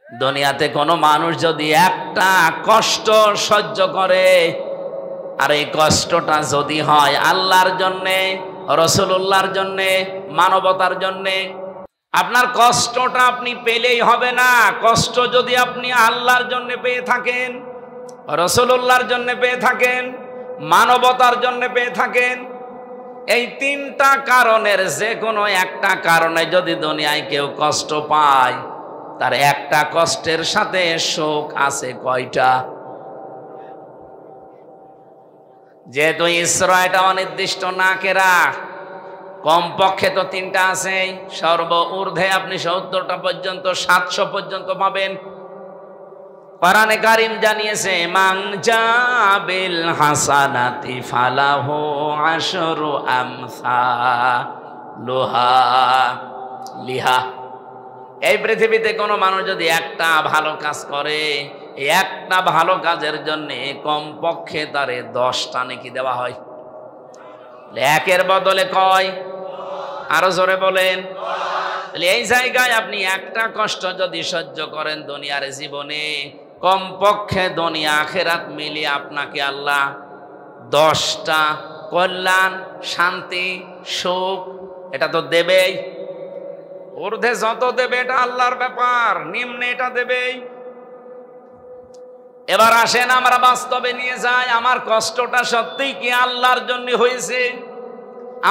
দুনিয়াতে কোনো মানুষ যদি একটা কষ্ট সহ্য করে, আর এই কষ্টটা যদি হয় আল্লাহর জন্যে, রাসূলুল্লাহর জন্যে, মানবতার জন্যে, আপনার কষ্টটা আপনি পেলেই হবে না। কষ্ট যদি আপনি আল্লাহর জন্য পেয়ে থাকেন, রাসূলুল্লাহর জন্য পেয়ে থাকেন, মানবতার জন্য পেয়ে থাকেন, এই তিনটা কারণের যে কোনো একটা কারণে যদি দুনিয়ায় কেউ কষ্ট পায়, তার একটা কষ্টের সাথে শোক আছে কয়টা? যেহেতু ইসরা এটা অনির্দিষ্ট না কেরা, কমপক্ষে তো তিনটা আছে। সর্ব ঊর্ধ্বে আপনি ৭০টা পর্যন্ত, ৭০০ পর্যন্ত পাবেন। কোরআনে কারীম জানিয়েছে, মান জাবিল হাসানাতি ফালাহু আশরু আমসালুহা লিহা। এই পৃথিবীতে কোনো মানুষ যদি একটা ভালো কাজ করে, এই একটা ভালো কাজের জন্য কমপক্ষে তারে 10টা নেকি দেওয়া হয়। একের বদলে কয়? আরো জোরে বলেন। এই জায়গায় আপনি একটা কষ্ট যদি সহ্য করেন দুনিয়ার জীবনে, কমপক্ষে দুনিয়া আখিরাত মিলিয়ে আপনাকে আল্লাহ 10টা কল্যাণ, শান্তি, সুখ এটা তো দেবেই। ঊর্ধ্বে যত দেবে এটা আল্লাহর ব্যাপার, নিম্নে এটা দেবেই। এবার আসেন আমরা বাস্তবে নিয়ে যাই। আমার কষ্টটা সত্যিই কি আল্লাহর জন্য হয়েছে?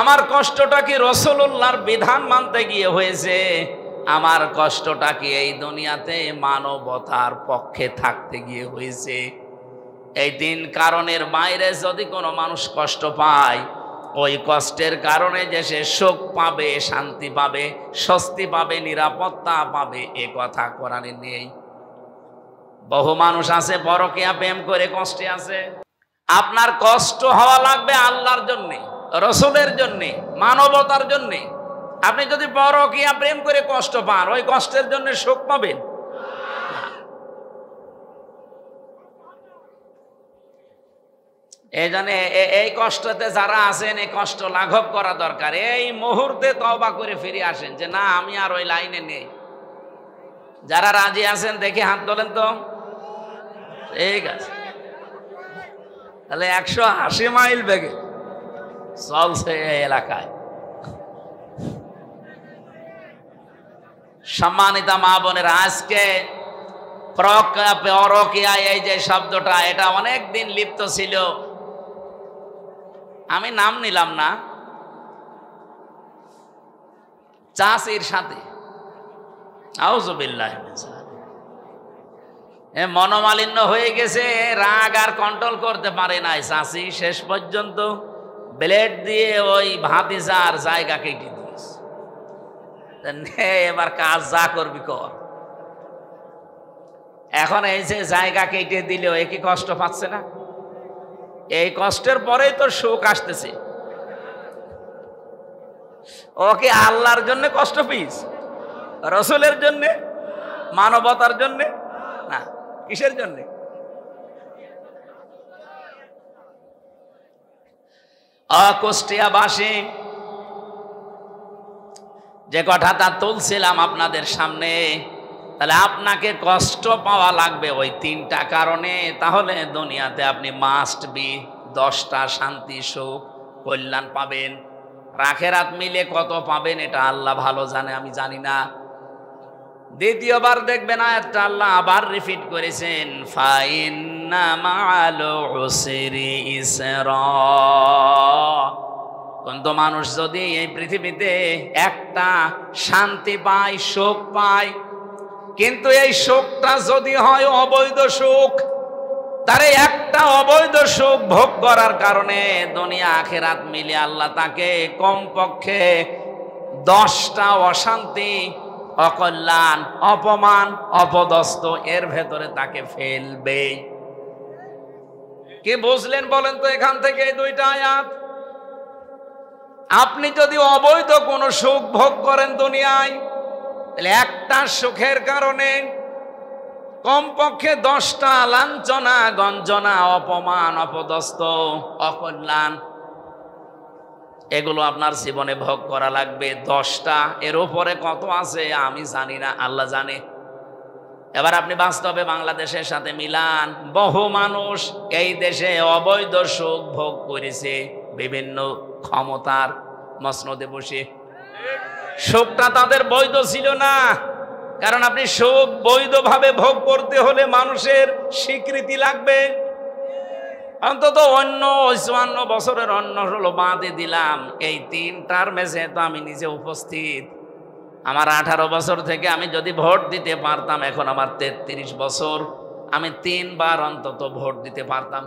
আমার কষ্টটা কি রাসূলুল্লাহর বিধান মানতে গিয়ে হয়েছে? আমার কষ্টটা কি এই দুনিয়াতে মানবতার পক্ষে থাকতে গিয়ে হয়েছে? এই তিন কারণের বাইরে যদি কোনো মানুষ কষ্ট পায়, ওই কষ্টের কারণে যে সে সুখ পাবে, শান্তি পাবে, স্বস্তি পাবে, নিরাপত্তা পাবে, এ কথা কোরআনে নেই। বহু মানুষ আছে পরকীয়া প্রেম করে কষ্টে আছে। আপনার কষ্ট হওয়া লাগবে আল্লাহর জন্যে, রাসূলের জন্যে, মানবতার জন্যে। আপনি যদি পরকীয়া প্রেম করে কষ্ট পান, ওই কষ্টের জন্য সুখ পাবেন? এই জন্য এই কষ্টতে যারা আছেন, এই কষ্ট লাঘব করা দরকার। এই মুহূর্তে তওবা করে ফিরে আসেন যে না, আমি আর ওই লাইনে নেই। যারা রাজি আছেন দেখে হাত তোলেন তো। ঠিক আছে, তাহলে 180 মাইল বেগে চলছে এই এলাকায়। সম্মানিত মা বোনেরা, আজকে পরকীয়া এই যে শব্দটা, এটা অনেক দিন লিপ্ত ছিল। আমি নাম নিলাম না, চাষির সাথে আউযুবিল্লাহ মনোমালিন্য হয়ে গেছে, রাগ আর কন্ট্রোল করতে পারে নাই চাষি। শেষ পর্যন্ত ব্লেড দিয়ে ওই ভাতিজার জায়গা কেটে দিয়েছে। এবার কাজ যা করবি কর। এখন এই যে জায়গা কেটে দিলেও এ কি কষ্ট পাচ্ছে না? এই কষ্টের পরেই তো সুখ আসতেছে। ওকে আল্লাহর জন্য কষ্ট পিস, রাসূলের জন্য, মানবতার জন্য না। কিসের জন্য? কুষ্টিয়াবাসী যে কথাটা তুলছিলাম আপনাদের সামনে, তাহলে আপনাকে কষ্ট পাওয়া লাগবে ওই তিনটা কারণে। তাহলে দুনিয়াতে আপনি মাস্ট বি 10টা শান্তি, সুখ, কল্যাণ পাবেন। আখিরাত মিলে কত পাবেন এটা আল্লাহ ভালো জানে, আমি জানি না। দ্বিতীয়বার দেখবেন আয়াতটা আল্লাহ আবার রিপিট করেছেন, ফাইন্না মাআল উসরি ইসরা। কিন্তু মানুষ যদি এই পৃথিবীতে একটা শান্তি পায়, সুখ পায়, কিন্তু এই সুখটা যদি হয় অবৈধ সুখ, তারে একটা অবৈধ সুখ ভোগ করার কারণে দুনিয়া আখিরাত মিলে আল্লাহ তাকে কমপক্ষে 10টা অশান্তি, অকল্যাণ, অপমান, অপদস্থ এর ভেতরে তাকে ফেলবে। কি বুঝলেন বলেন তো এখান থেকে এই দুইটা আয়াত? আপনি যদি অবৈধ কোনো সুখ ভোগ করেন দুনিয়ায়, তাহলে একটা সুখের কারণে কমপক্ষে 10টা লাঞ্ছনা, গঞ্জনা, অপমান, অপদস্থ, অকল্যাণ, এগুলো আপনার জীবনে ভোগ করা লাগবে 10টা। এর উপরে কত আছে আমি জানি না, আল্লাহ জানে। এবার আপনি বাস্তবে বাংলাদেশের সাথে মিলান, বহু মানুষ এই দেশে অবৈধ সুখ ভোগ করেছে বিভিন্ন ক্ষমতার মসনদে বসে। সুখটা তাদের বৈধ ছিল না, কারণ আপনি সুখ বৈধভাবে ভোগ করতে হলে মানুষের স্বীকৃতি লাগবে। অন্তত অন্য 54 বছরের অন্য হলো বাদে দিলাম, এই 3 টার্মে তো আমি নিজে উপস্থিত। আমার 18 বছর থেকে আমি যদি ভোট দিতে পারতাম, এখন আমার 33 বছর, আমি 3 বার অন্তত ভোট দিতে পারতাম।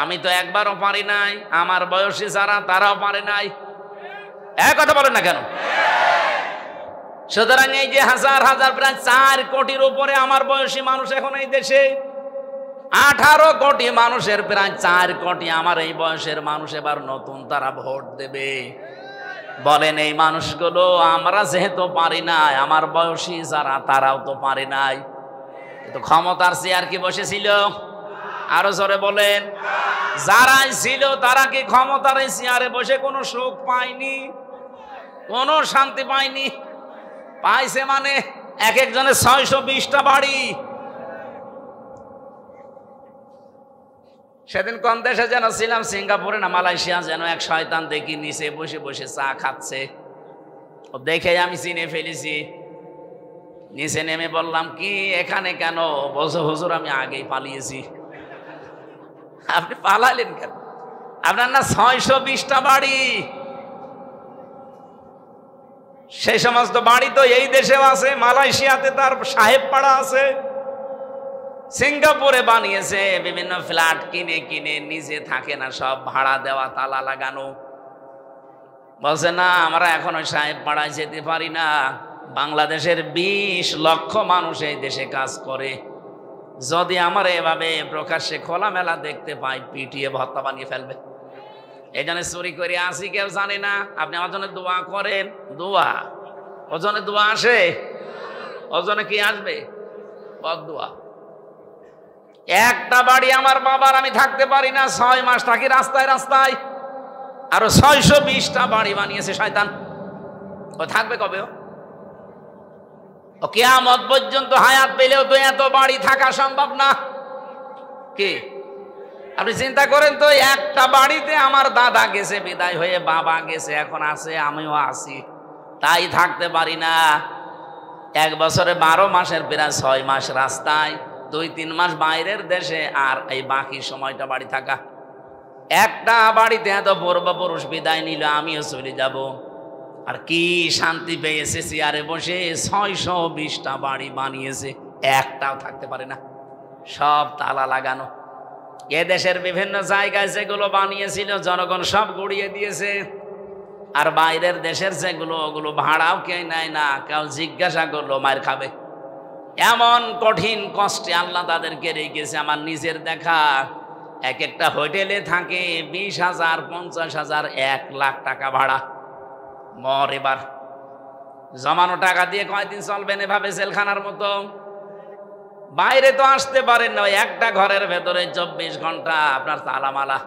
আমি তো একবারও পারি নাই, আমার বয়সী যারা তারাও পারে নাই। এক কথা বলেন না কেন? সুতরাং এই যে হাজার হাজার প্রায় 4 কোটির উপরে আমার বয়সী মানুষ এখন এই দেশে, 18 কোটি মানুষের প্রায় 4 কোটি আমার এই বয়সের মানুষ এবার নতুন তারা ভোট দেবে। বলেন এই মানুষগুলো, আমরা যেহেতু পারি নাই, আমার বয়সী যারা তারাও তো পারে নাই, কিন্তু ক্ষমতার চেয়ার কি বসেছিল? আরো জোরে বলেন। যারাই ছিল তারা কি ক্ষমতার এই চেয়ারে বসে কোনো সুখ পায়নি, কোনো শান্তি পায়নি? পাইছে মানে এক একজনের 620টা বাড়ি। সেদিন কোন দেশে যেন ছিলাম, সিঙ্গাপুরে না মালয়েশিয়া, যেন এক শয়তান দেখি নিচে বসে বসে চা খাচ্ছে। ও দেখে আমি চিনে ফেলেছি। নিচে নেমে বললাম, কি এখানে কেন? বলছো হুজুর আমি আগেই পালিয়েছি। আপনি পালালেন কেন? আপনার না 620টা বাড়ি। সেই সমস্ত বাড়ি তো এই দেশেও আছে, মালয়েশিয়াতে তার সাহেব পাড়া আছে, সিঙ্গাপুরে বানিয়েছে বিভিন্ন ফ্ল্যাট কিনে কিনে, নিজে থাকে না, সব ভাড়া দেওয়া, তালা লাগানো। বলছে না আমরা এখন ওই সাহেব পাড়ায় যেতে পারি না। বাংলাদেশের 20 লক্ষ মানুষ এই দেশে কাজ করে, যদি আমার এভাবে প্রকাশ্যে খোলামেলা দেখতে পাই, পিটিয়ে ভর্তা বানিয়ে ফেলবে। এই জন্য চুরি করে আসি, কেউ জানে না। আপনি আমার জন্য দোয়া করেন, দোয়া ওজনে দোয়া আসে, ওজনে কি আসবে? বদদোয়া। একটা বাড়ি আমার বাবার আমি থাকতে পারি না, 6 মাস থাকি রাস্তায় রাস্তায়। আরো 620টা বাড়ি বানিয়েছে শয়তান। ও থাকবে কবে? ও কিয়ামত পর্যন্ত হায়াত পেলেও তো এত বাড়ি থাকা সম্ভব না। কি আপনি চিন্তা করেন তো, একটা বাড়িতে আমার দাদা গেছে বিদায় হয়ে, বাবা গেছে, এখন আছে, আমিও আছি, তাই থাকতে পারি না। 1 বছরে 12 মাসের প্রায় 6 মাস রাস্তায়, 2-3 মাস বাইরের দেশে, আর এই বাকি সময়টা বাড়ি থাকা। একটা বাড়িতে এত পূর্বপুরুষ বিদায় নিল, আমিও চলে যাব। আর কি শান্তি পেয়েছে চেয়ারে বসে। 620টা বাড়ি বানিয়েছে, একটাও থাকতে পারে না, সব তালা লাগানো। এ দেশের বিভিন্ন জায়গায় যেগুলো বানিয়েছিল জনগণ সব গুড়িয়ে দিয়েছে। আর বাইরের দেশের যেগুলো, ওগুলো ভাড়াও কেউ নেয় না, কেউ জিজ্ঞাসা করলো মার খাবে। এমন কঠিন কষ্টে আল্লাহ তাদেরকে রেখেছে। আমার নিজের দেখা, এক একটা হোটেলে থাকে 20,000, 50,000, 1 লাখ টাকা ভাড়া। মর এবার জমানো টাকা দিয়ে কয়দিন চলবেন এভাবে জেলখানার মতো? বাইরে তো আসতে পারেন না, একটা ঘরের ভেতরে 24 ঘন্টা আপনার তালামালা।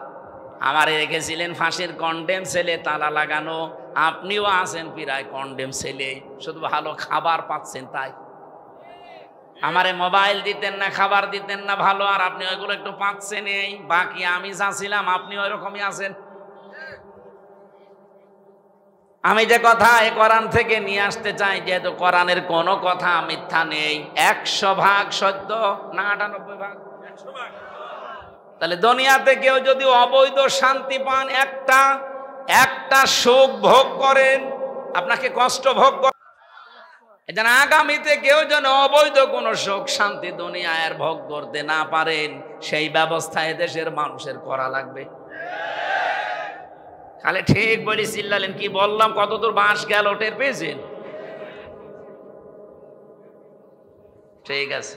আমারে রেখেছিলেন ফাঁসির কন্ডেম সেলে, তালা লাগানো। আপনিও আছেন প্রায় কন্ডেম সেলে, শুধু ভালো খাবার পাচ্ছেন তাই। আমারে মোবাইল দিতেন না, খাবার দিতেন না ভালো, আর আপনি ওইগুলো একটু পাচ্ছেন। এই বাকি আমি যা ছিলাম আপনি ওই রকমই আছেন। আমি যে কথা এই কোরআন থেকে নিয়ে আসতে চাই, যেহেতু কোরআনের কোনো কথা মিথ্যা নেই, 100% সত্য না 98%? তাহলে দুনিয়াতে কেউ যদি অবৈধ শান্তি পান, একটা সুখ ভোগ করেন, আপনাকে কষ্ট ভোগ করেন, যেন আগামীতে কেউ যেন অবৈধ কোনো সুখ শান্তি দুনিয়ায় আর ভোগ করতে না পারেন, সেই ব্যবস্থা এদেশের মানুষের করা লাগবে। খালি ঠিক বলি চিল্লালেন, কি বললাম, কতদূর বাঁশ গেল টের পেয়েছেন? ঠিক আছে।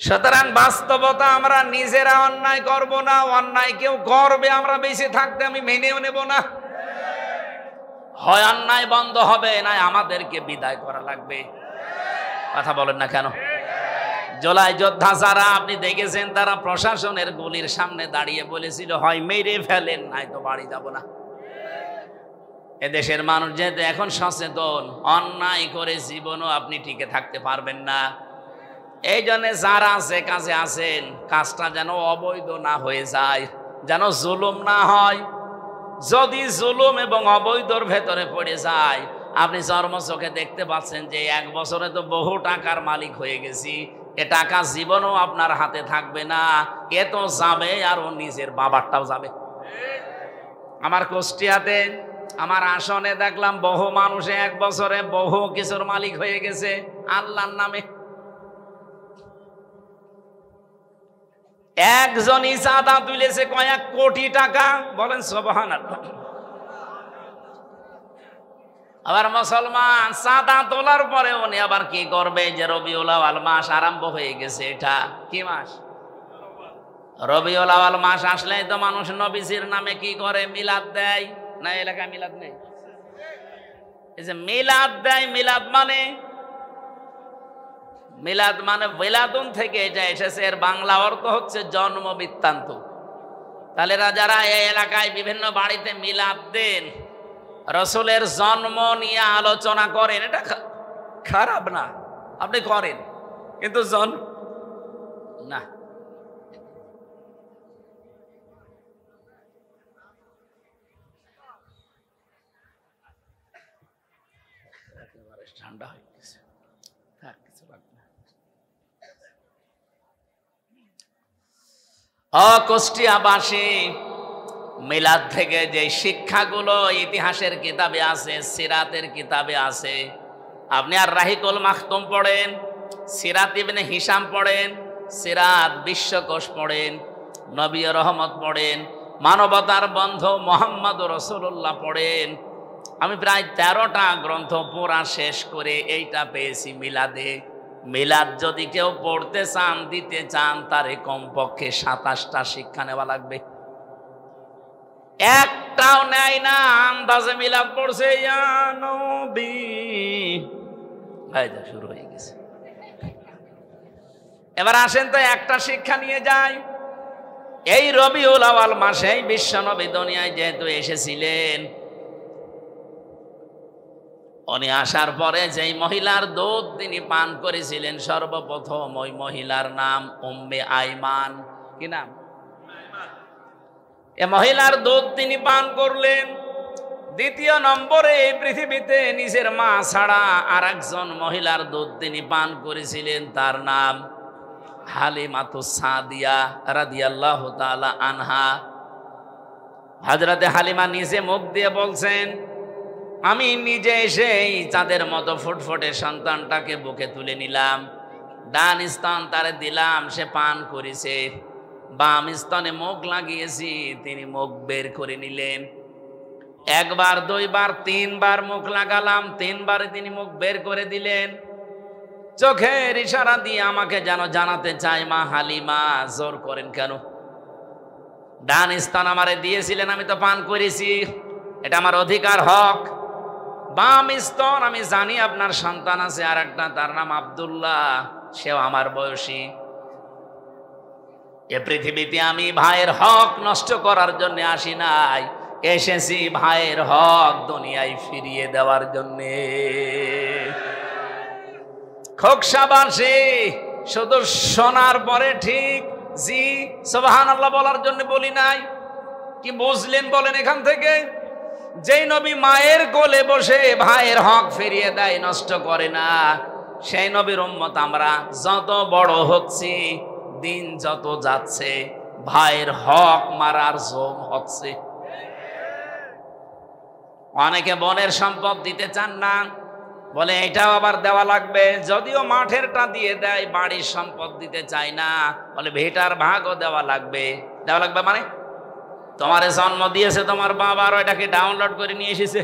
সুতরাং বাস্তবতা, আমরা নিজেরা অন্যায় করব না, অন্যায় কেউ করবে আমরা বেঁচে থাকতে আমি মেনেও নেব না। হয় অন্যায় বন্ধ হবে, না আমাদেরকে বিদায় করা লাগবে। কথা বলেন না কেন? জুলাই যোদ্ধা যারা আপনি দেখেছেন, তারা প্রশাসনের গুলির সামনে দাঁড়িয়ে বলেছিল, হয় মেরে ফেলেন, নাই তো বাড়ি যাব না। এদেশের মানুষ যেহেতু এখন সচেতন, অন্যায় করে জীবনও আপনি টিকে থাকতে পারবেন না। এই জন্য যারা আছে কাজে আছেন, কাজটা যেন অবৈধ না হয়ে যায়, যেন জুলুম না হয়। যদি জুলুম এবং অবৈধর ভেতরে পড়ে যায়, আপনি চর্মচোখে দেখতে পাচ্ছেন যে 1 বছরে তো বহু টাকার মালিক হয়ে গেছি, এ টাকা জীবনও আপনার হাতে থাকবে না, এ তো যাবে আর ও নিজের বাবারটাও যাবে। আমার কুষ্টিয়াতে আমার আসনে দেখলাম বহু মানুষে 1 বছরে বহু কিছুর মালিক হয়ে গেছে আল্লাহর নামে। একজনই চাঁদা তুলেছে কয়েক কোটি টাকা, বলেন সুবহানাল্লাহ। আবার মুসলমান চাঁদা তোলার পরে উনি আবার কি করবে, যে রবিউল আউয়াল মাস আরম্ভ হয়ে গেছে, এটা কি মাস? রবিউল আউয়াল মাস আসলেই তো মানুষ নবীজির নামে কি করে, মিলাদ দেয় না? এলাকায় মিলাদ নেই? এই যে মিলাদ দেয়, মিলাদ মানে বেলাদুন থেকে এটা এসেছে, এর বাংলা অর্থ হচ্ছে জন্ম বৃত্তান্ত। তাহলে যারা এই এলাকায় বিভিন্ন বাড়িতে মিলাদ দেন, রসুলের জন্ম নিয়ে আলোচনা করেন, এটা খারাপ না, আপনি করেন, কিন্তু না। ঠান্ডা হয়ে গেছে, কিছু লাগবে না। কুষ্টিয়াবাসী, মিলাদ থেকে যে শিক্ষাগুলো ইতিহাসের কিতাবে আছে, সিরাতের কিতাবে আছে, আপনি আর রাহিকুল মাখতুম পড়েন, সিরাত ইবনে হিশাম পড়েন, সিরাত বিশ্বকোষ পড়েন, নবী রহমত পড়েন, মানবতার বন্ধু মুহাম্মদ রাসূলুল্লাহ পড়েন। আমি প্রায় 13টা গ্রন্থ পড়া শেষ করে এইটা পেয়েছি মিলাদে। মিলাদ যদি কেউ পড়তে চান, দিতে চান, তারে কমপক্ষে 27টা শিক্ষা নেওয়া লাগবে। একটাও নেয় না, আন্দাজে মিলাদ পড়ছে, ইয়া নবী, শুরু হয়ে গেছে। এবার আসেন তো একটা শিক্ষা নিয়ে যাই। এই রবিউল আউয়াল মাসে বিশ্বনবী দুনিয়ায় যেহেতু এসেছিলেন, উনি আসার পরে যেই মহিলার দুধ তিনি পান করেছিলেন, সর্বপ্রথম ওই মহিলার নাম উম্মে আইমান। কি নাম? এ মহিলার দুধ তিনি পান করলেন। দ্বিতীয় নম্বরে এই পৃথিবীতে নিজের মা ছাড়া আর একজন মহিলার দুধ তিনি পান করেছিলেন, তার নাম হালিমাতুস সাদিয়া রাদিয়াল্লাহু তাআলা আনহা। হযরতে হালিমা নিজে মুখ দিয়ে বলছেন, আমি নিজে এসে এই চাঁদের মতো ফুটফুটে সন্তানটাকে বুকে তুলে নিলাম, ডান স্তন তারে দিলাম, সে পান করেছে, বাম স্তনে মুখ লাগিয়েছি, তিনি মুখ বের করে নিলেন। 1 বার 2 বার 3 বার মুখ লাগালাম, 3 বারে তিনি মুখ বের করে দিলেন। চোখের ইশারা দিয়ে আমাকে যেন জানাতে চায়, মা হালিমা, জোর করেন কেন? ডান স্তন আমারে দিয়েছিলেন, আমি তো পান করেছি, এটা আমার অধিকার, হক। বাম স্তন আমি জানি আপনার সন্তান আছে আর একটা, তার নাম আব্দুল্লাহ, সেও আমার বয়সী। এ পৃথিবীতে আমি ভাইয়ের হক নষ্ট করার জন্য আসি নাই, এসেছি ভাইয়ের হক দুনিয়ায় ফিরিয়ে দেওয়ার জন্যে। খোকসাবাসী শুধু শোনার পরে ঠিক জি সুবহানাল্লাহ বলার জন্য বলি নাই, কি বুঝলেন বলেন এখান থেকে? যেই নবী মায়ের কোলে বসে ভাইয়ের হক ফিরিয়ে দেয়, নষ্ট করে না, সেই নবীর উম্মত আমরা। যত বড় হচ্ছি, দিন যত যাচ্ছে, ভাইয়ের হক মারার জম হচ্ছে। অনেকে বোনের সম্পদ দিতে চান না, বলে এটাও আবার দেওয়া লাগবে। যদিও মাঠেরটা দিয়ে দেয়, বাড়ির সম্পদ দিতে চায় না, বলে ভিটার ভাগও দেওয়া লাগবে। দেওয়া লাগবে মানে তোমারে জন্ম দিয়েছে তোমার বাবা, আর এটাকে ডাউনলোড করে নিয়ে এসেছে।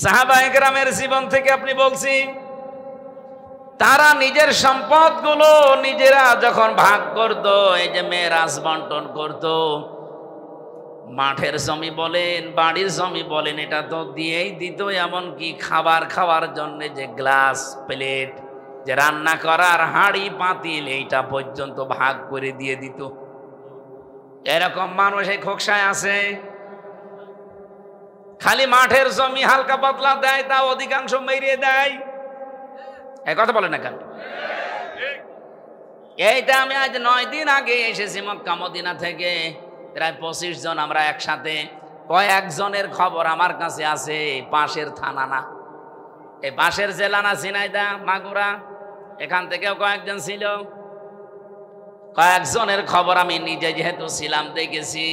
সাহাবায়ে কেরামের জীবন থেকে আপনি বলছি, তারা নিজের সম্পদগুলো নিজেরা যখন ভাগ করত, এই যে মেরাজ বন্টন করত, মাঠের জমি বলেন, বাড়ির জমি বলেন, এটা তো দিয়েই দিত। এমনকি খাবার খাওয়ার জন্য যে গ্লাস, প্লেট, যে রান্না করার হাঁড়ি, পাতিল, এইটা পর্যন্ত ভাগ করে দিয়ে দিত। এরকম মানুষ এই খোকসায় আছে। খালি মাঠের জমি হালকা পাতলা দেয়, তা অধিকাংশ মেরিয়ে দেয়। এই কথা বলে না কেন? এইটা আমি আজ 9 দিন আগে এসেছি মক্কা মদিনা থেকে, প্রায় 25 জন আমরা একসাথে। কয়েকজনের খবর আমার কাছে আছে, পাশের থানা না, এই পাশের জেলা না, ঝিনাইদহ, মাগুরা, এখান থেকেও কয়েকজন ছিল। কয়েকজনের খবর আমি নিজে যেহেতু ছিলাম দেখেছি।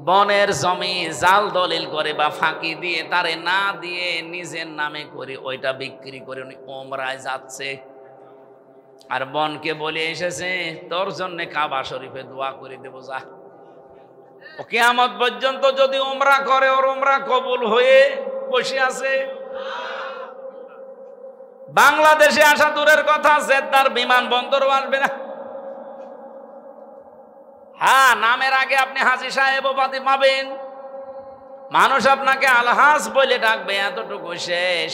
বনের জমি জাল দলিল করে বা ফাঁকি দিয়ে তারে না দিয়ে নিজের নামে করে ওইটা বিক্রি করে উনি ওমরায় যাচ্ছে। আর বনকে বলে এসেছে, তোর জন্য কাবা শরীফে দোয়া করে দেবো, যা। ও কিয়ামত পর্যন্ত যদি ওমরা করে, ওর ওমরা কবুল হয়ে বসে আছে। বাংলাদেশে আসা দূরের কথা, জেদ্দার বিমানবন্দরও আসবে না। হ্যাঁ, নামের আগে আপনি হাজী সাহেব উপাধি পাবেন, মানুষ আপনাকে আলহাজ বলে ডাকবে, এতটুকু শেষ।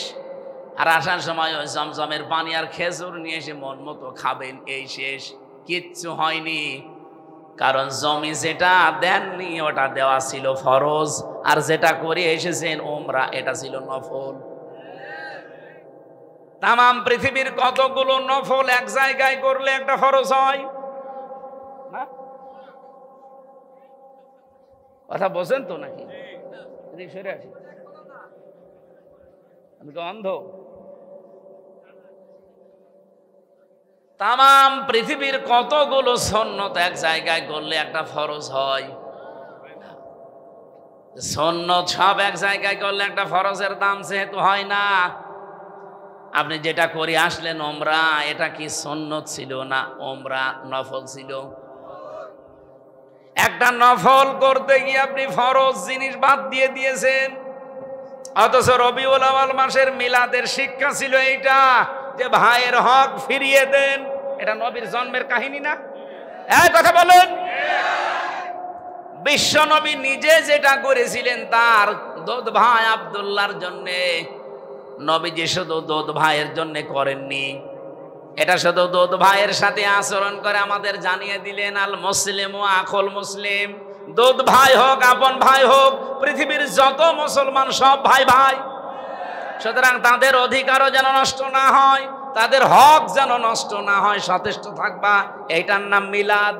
আর আসার সময় ওই জমজমের পানি আর খেজুর নিয়ে এসে মন মতো খাবেন, এই শেষ। কিচ্ছু হয়নি, কারণ জমি যেটা দেননি ওটা দেওয়া ছিল ফরজ, আর যেটা করে এসেছেন ওমরা এটা ছিল নফল। তামাম পৃথিবীর কতগুলো নফল এক জায়গায় করলে একটা ফরজ হয় না? কথা বোঝেন তো নাকি? সরে আসি, আমি তো অন্ধ। তামাম পৃথিবীর কতগুলো সুন্নত এক জায়গায় করলে একটা ফরজ হয়? সুন্নত সব এক জায়গায় করলে একটা ফরজের দাম যেহেতু হয় না। আপনি যেটা করে আসলেন ওমরা, এটা কি সুন্নত ছিল না ওমরা নফল ছিল? একটা নফল করতে গিয়ে আপনি ফরজ জিনিস বাদ দিয়ে দিয়েছেন। অথচ রবিউল আউয়াল মাসের মিলাদের শিক্ষা ছিল এইটা, যে ভাইয়ের হক ফিরিয়ে দেন। এটা নবীর জন্মের কাহিনী না? এই কথা বলেন। বিশ্ব নবী নিজে যেটা করেছিলেন, তার দোদ ভাই আব্দুল্লাহর জন্যে। নবীজি শুধু দোদ ভাইয়ের জন্য করেননি, এটা শুধু দোদ ভাইয়ের সাথে আচরণ করে আমাদের জানিয়ে দিলেন, আল মুসলিম ও আখুল মুসলিম। দোদ ভাই হোক, আপন ভাই হোক, পৃথিবীর যত মুসলমান সব ভাই ভাই। সুতরাং তাদের অধিকারও যেন নষ্ট না হয়, তাদের হক যেন নষ্ট না হয়, সচেষ্ট থাকবা। এইটার নাম মিলাদ।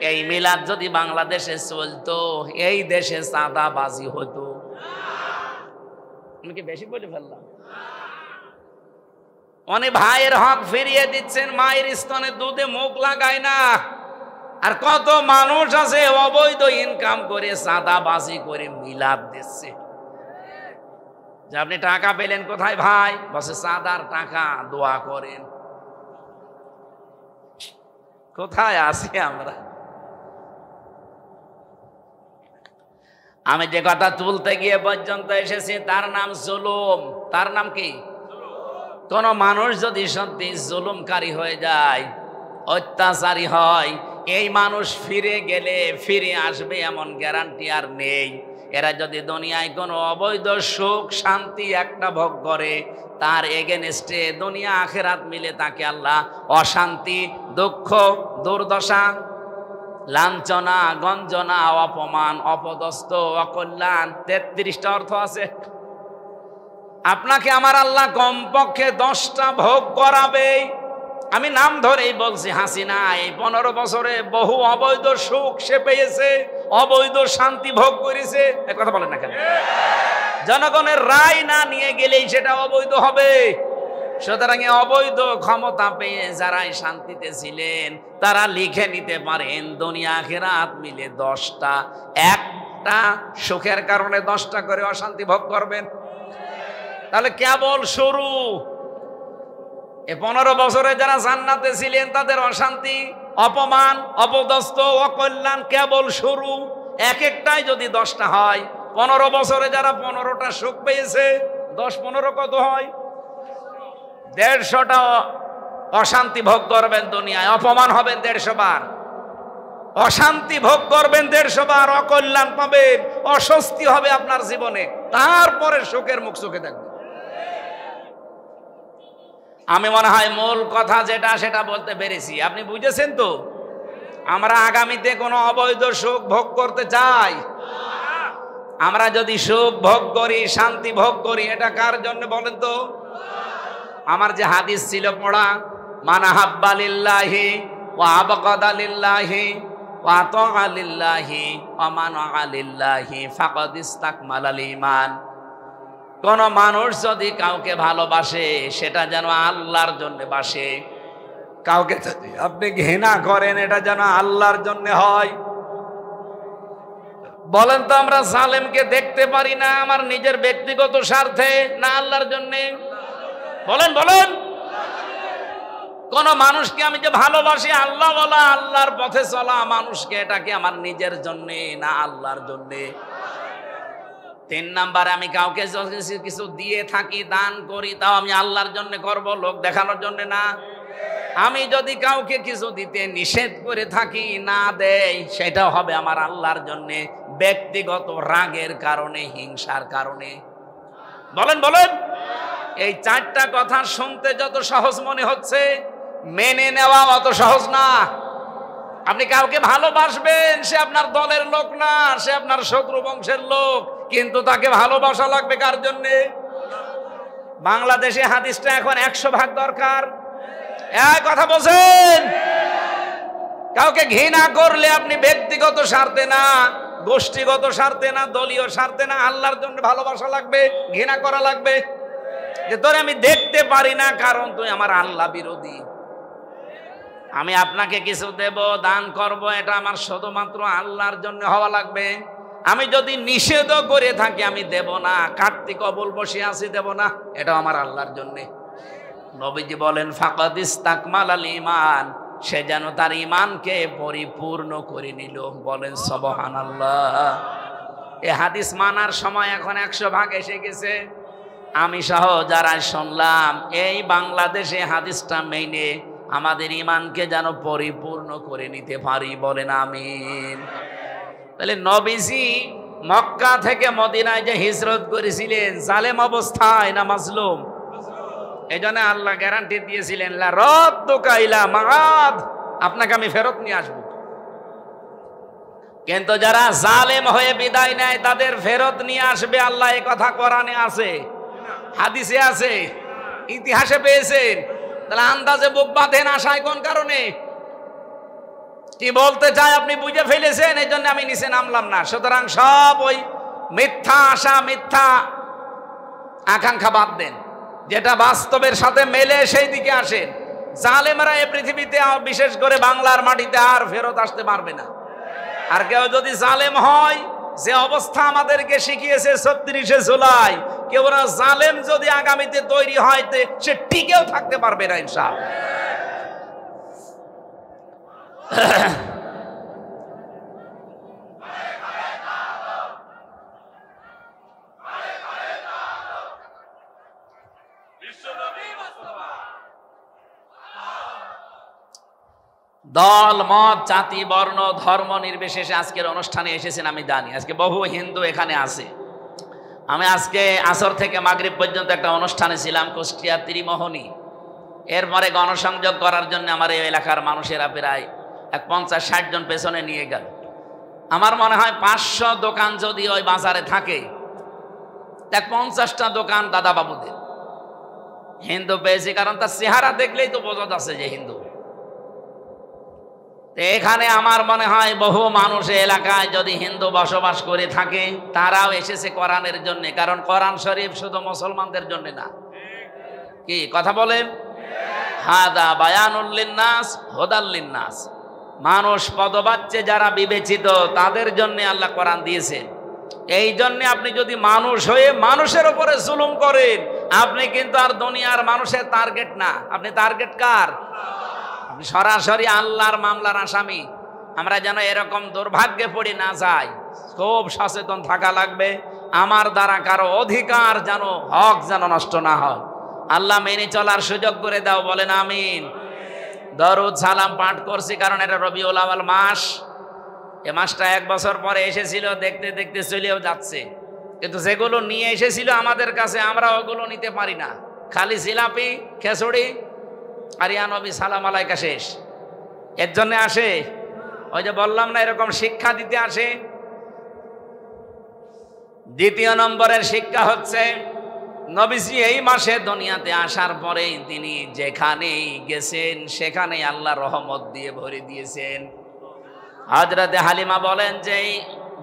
এই মিলাদ যদি বাংলাদেশে চলতো, এই দেশে চাঁদাবাজি হতো। আমি কি বেশি বলে ফেললাম? অনেক ভাইয়ের হক ফিরিয়ে দিচ্ছেন, মায়ের স্তনে দুধে মুখ লাগায় না। আর কত মানুষ আছে অবৈধ ইনকাম করে চাঁদাবাজি করে মিলাদ দিচ্ছে। যে আপনি টাকা পেলেন কোথায় ভাই? বসে চাঁদার টাকা, দোয়া করেন। কোথায় আছি আমরা? আমি যে কথা তুলতে গিয়ে পর্যন্ত এসেছি, তার নাম জুলুম। তার নাম কি? কোন মানুষ যদি সত্যি জুলুমকারী হয়ে যায়, অত্যাচারী হয়, এই মানুষ ফিরে গেলে ফিরে আসবে এমন গ্যারান্টি আর নেই। এরা যদি দুনিয়ায় কোনো অবৈধ সুখ শান্তি একটা ভোগ করে, তার এগেনস্টে দুনিয়া আখেরাত মিলে তাকে আল্লাহ অশান্তি, দুঃখ, দুর্দশা, লাঞ্ছনা, গঞ্জনা, অপমান, অপদস্থ, অকল্যাণ, 33টা অর্থ আছে। আপনাকে আমার আল্লাহ কমপক্ষে 10টা ভোগ করাবেই। আমি নাম ধরেই বলছি, হাসিনা এই 15 বছরে বহু অবৈধ সুখ সে পেয়েছে, অবৈধ শান্তি ভোগ করেছে। এক কথা বলেন না কেন? জনগণের রায় না নিয়ে গেলেই সেটা অবৈধ হবে। সুতরাং অবৈধ ক্ষমতা পেয়ে যারাই শান্তিতে ছিলেন, তারা লিখে নিতে পারেন দুনিয়া আখিরাত মিলে 10টা। একটা সুখের কারণে 10টা করে অশান্তি ভোগ করবেন। তাহলে কেবল শুরু। এই 15 বছরে যারা জান্নাতে ছিলেন, তাদের অশান্তি, অপমান, অপদস্থ, অকল্যাণ কেবল শুরু। এক একটাই যদি 10টা হয়, 15 বছরে যারা 15টা সুখ পেয়েছে, 10-15 কত হয়? 150টা অশান্তি ভোগ করবেন দুনিয়ায়, অপমান হবেন 150 বার, অশান্তি ভোগ করবেন 150 বার, অকল্যাণ পাবেন, অস্বস্তি হবে আপনার জীবনে, তারপরে সুখের মুখ চোখে দেখবেন। আমি মনে হয় মূল কথা যেটা সেটা বলতে পেরেছি। আপনি বুঝেছেন তো? আমরা আগামীতে কোনো অবৈধ সুখ ভোগ করতে চাই? আমরা যদি সুখ ভোগ করি, শান্তি ভোগ করি, এটা কার জন্য বলেন তো? আমার যে হাদিস ছিল পড়া, মান আহাব্বা লিল্লাহি ওয়া আবগাদা লিল্লাহি ওয়া আতাআ লিল্লাহি ওয়া মানআ লিল্লাহি ফাকাদ ইসতাকমালাল ঈমান। কোন মানুষ যদি কাউকে ভালোবাসে সেটা যেন আল্লাহর জন্য বাসে, কাউকে যদি আপনি ঘৃণা করেন এটা যেন আল্লাহর জন্য হয়। বলেন তো, আমরা জালেমকে দেখতে পারি না আমার নিজের ব্যক্তিগত স্বার্থে না আল্লাহর জন্য? বলেন বলেন, কোন মানুষকে আমি যে ভালোবাসি, আল্লাহ বলা, আল্লাহর পথে চলা মানুষকে, এটা কি আমার নিজের জন্য না আল্লাহর জন্য? 3 নাম্বার, আমি কাউকে কিছু দিয়ে থাকি, দান করি, তাও আমি আল্লাহর জন্য করব, লোক দেখানোর জন্য না। আমি যদি কাউকে কিছু দিতে নিষেধ করে থাকি, না দেই, সেটাও হবে আমার আল্লাহর জন্য, ব্যক্তিগত রাগের কারণে, হিংসার কারণে। বলেন বলেন, এই 4টা কথা শুনতে যত সহজ মনে হচ্ছে, মেনে নেওয়া অত সহজ না। আপনি কাউকে ভালোবাসবেন, সে আপনার দলের লোক না, সে আপনার শত্রু বংশের লোক, কিন্তু তাকে ভালোবাসা লাগবে কার জন্য? বাংলাদেশে হাদিসটা এখন 100% দরকার। এক কথা বলছেন, কাউকে ঘৃণা করলে আপনি ব্যক্তিগত স্বার্থে না, গোষ্ঠীগত স্বার্থে না, দলীয় স্বার্থে না, আল্লাহর জন্য ভালোবাসা লাগবে, ঘৃণা করা লাগবে। যে তোরে আমি দেখতে পারি না কারণ তুই আমার আল্লাহ বিরোধী। আমি আপনাকে কিছু দেব, দান করব, এটা আমার শুধুমাত্র আল্লাহর জন্য হওয়া লাগবে। আমি যদি নিষেধ করে থাকি, আমি দেব না, কার্তিক অবল বসে আছি, দেব না, এটা আমার আল্লাহর জন্য। নবীজি বলেন ফাকাদ ইসতাকমালাল ঈমান, সে যেন তার ঈমানকে পরিপূর্ণ করে নিল। বলেন সুবহানাল্লাহ। এই হাদিস মানার সময় এখন 100% এসে গেছে। আমি সহ যারা শুনলাম, এই বাংলাদেশে হাদিসটা মেনে আমাদের ঈমানকে যেন পরিপূর্ণ করে নিতে পারি। বলেন আমিন। তাহলে নবীজি মক্কা থেকে মদিনায় যে হিজরত করেছিলেন, জালেম অবস্থায় না মাজলুম? এই জন্য আল্লাহ গ্যারান্টি দিয়েছিলেন, লা রাদ্দুকা ইলা মাআদ, আপনাকে আমি ফেরত নিয়ে আসবো। কিন্তু যারা জালেম হয়ে বিদায় নেয়, তাদের ফেরত নিয়ে আসবে আল্লাহ। এই কথা কোরআনে আছে, হাদিসে আছে, ইতিহাসে পেয়েছেন। তাহলে আন্দাজে বুক বাঁধেন আশায় কোন কারণে? কি বলতে চায় আপনি বুঝে ফেলেছেন, এই জন্য আমি নিচে নামলাম না। সুতরাং সব ওই মিথ্যা আশা, মিথ্যা আকাঙ্ক্ষা বাদ দেন, যেটা বাস্তবের সাথে মেলে সেই দিকে আসেন। জালেমরা এই পৃথিবীতে, বিশেষ করে বাংলার মাটিতে, আর ফেরত আসতে পারবে না। আর কেউ যদি জালেম হয়, যে অবস্থা আমাদেরকে শিখিয়েছে ৩৬শে জুলাই, কেউ না জালেম যদি আগামীতে তৈরি হয়, সে টিকেও থাকতে পারবে না ইনশাআল্লাহ। দল মত জাতি বর্ণ ধর্ম নির্বিশেষে আজকের অনুষ্ঠানে এসেছেন আমি জানি। আজকে বহু হিন্দু এখানে আছে। আমি আজকে আসর থেকে মাগরিব পর্যন্ত একটা অনুষ্ঠানে ছিলাম কুষ্টিয়া ত্রিমোহনী। এরপরে গণসংযোগ করার জন্য আমার এই এলাকার মানুষেরা প্রায় 50-60 জন পেছনে নিয়ে গেল। আমার মনে হয় 500 দোকান যদি ওই বাজারে থাকে, 50টা দোকান দাদা বাবুদের। হিন্দু পেয়েছি কারণ তার চেহারা দেখলেই তো বোঝা যাচ্ছে যে হিন্দু। এখানে আমার মনে হয় বহু মানুষ এলাকায় যদি হিন্দু বসবাস করে থাকে, তারাও এসেছে কোরআনের জন্য। কারণ কোরআন শরীফ শুধু মুসলমানদের জন্য না। কি কথা বলেন? হাদা বায়ানুল লিন্নাস হুদাল লিন্নাস, মানুষ পদবাচ্চে যারা বিবেচিত তাদের জন্য আল্লাহ কোরআন দিয়েছেন। এই জন্য আপনি যদি মানুষ হয়ে মানুষের উপরে জুলুম করেন, আপনি কিন্তু আর দুনিয়ার মানুষের টার্গেট না। আপনি টার্গেট কার? আপনি সরাসরি আল্লাহর মামলার আসামি। আমরা যেন এরকম দুর্ভাগ্যে পড়ে না যাই, খুব সচেতন থাকা লাগবে। আমার দ্বারা কারো অধিকার যেন, হক যেন নষ্ট না হয়। আল্লাহ মেনে চলার সুযোগ করে দাও। বলেন আমিন। দরুদ সালাম পাঠ করছি কারণ এটা রবিউল আউয়াল মাস। এ মাসটা 1 বছর পরে এসেছিল, দেখতে দেখতে চলেও যাচ্ছে। কিন্তু যেগুলো নিয়ে এসেছিল আমাদের কাছে, আমরা ওগুলো নিতে পারি না। খালি জিলাপি, খেচুড়ি আর ইয়া নবী সালাম আলাইকা শেষ। এর জন্য আসে, ওই যে বললাম না, এরকম শিক্ষা দিতে আসে। দ্বিতীয় নম্বরের শিক্ষা হচ্ছে নবীজি এই মাসে দুনিয়াতে আসার পরেই তিনি যেখানেই গেছেন সেখানেই আল্লাহ রহমত দিয়ে ভরে দিয়েছেন। হযরতে হালিমা বলেন যে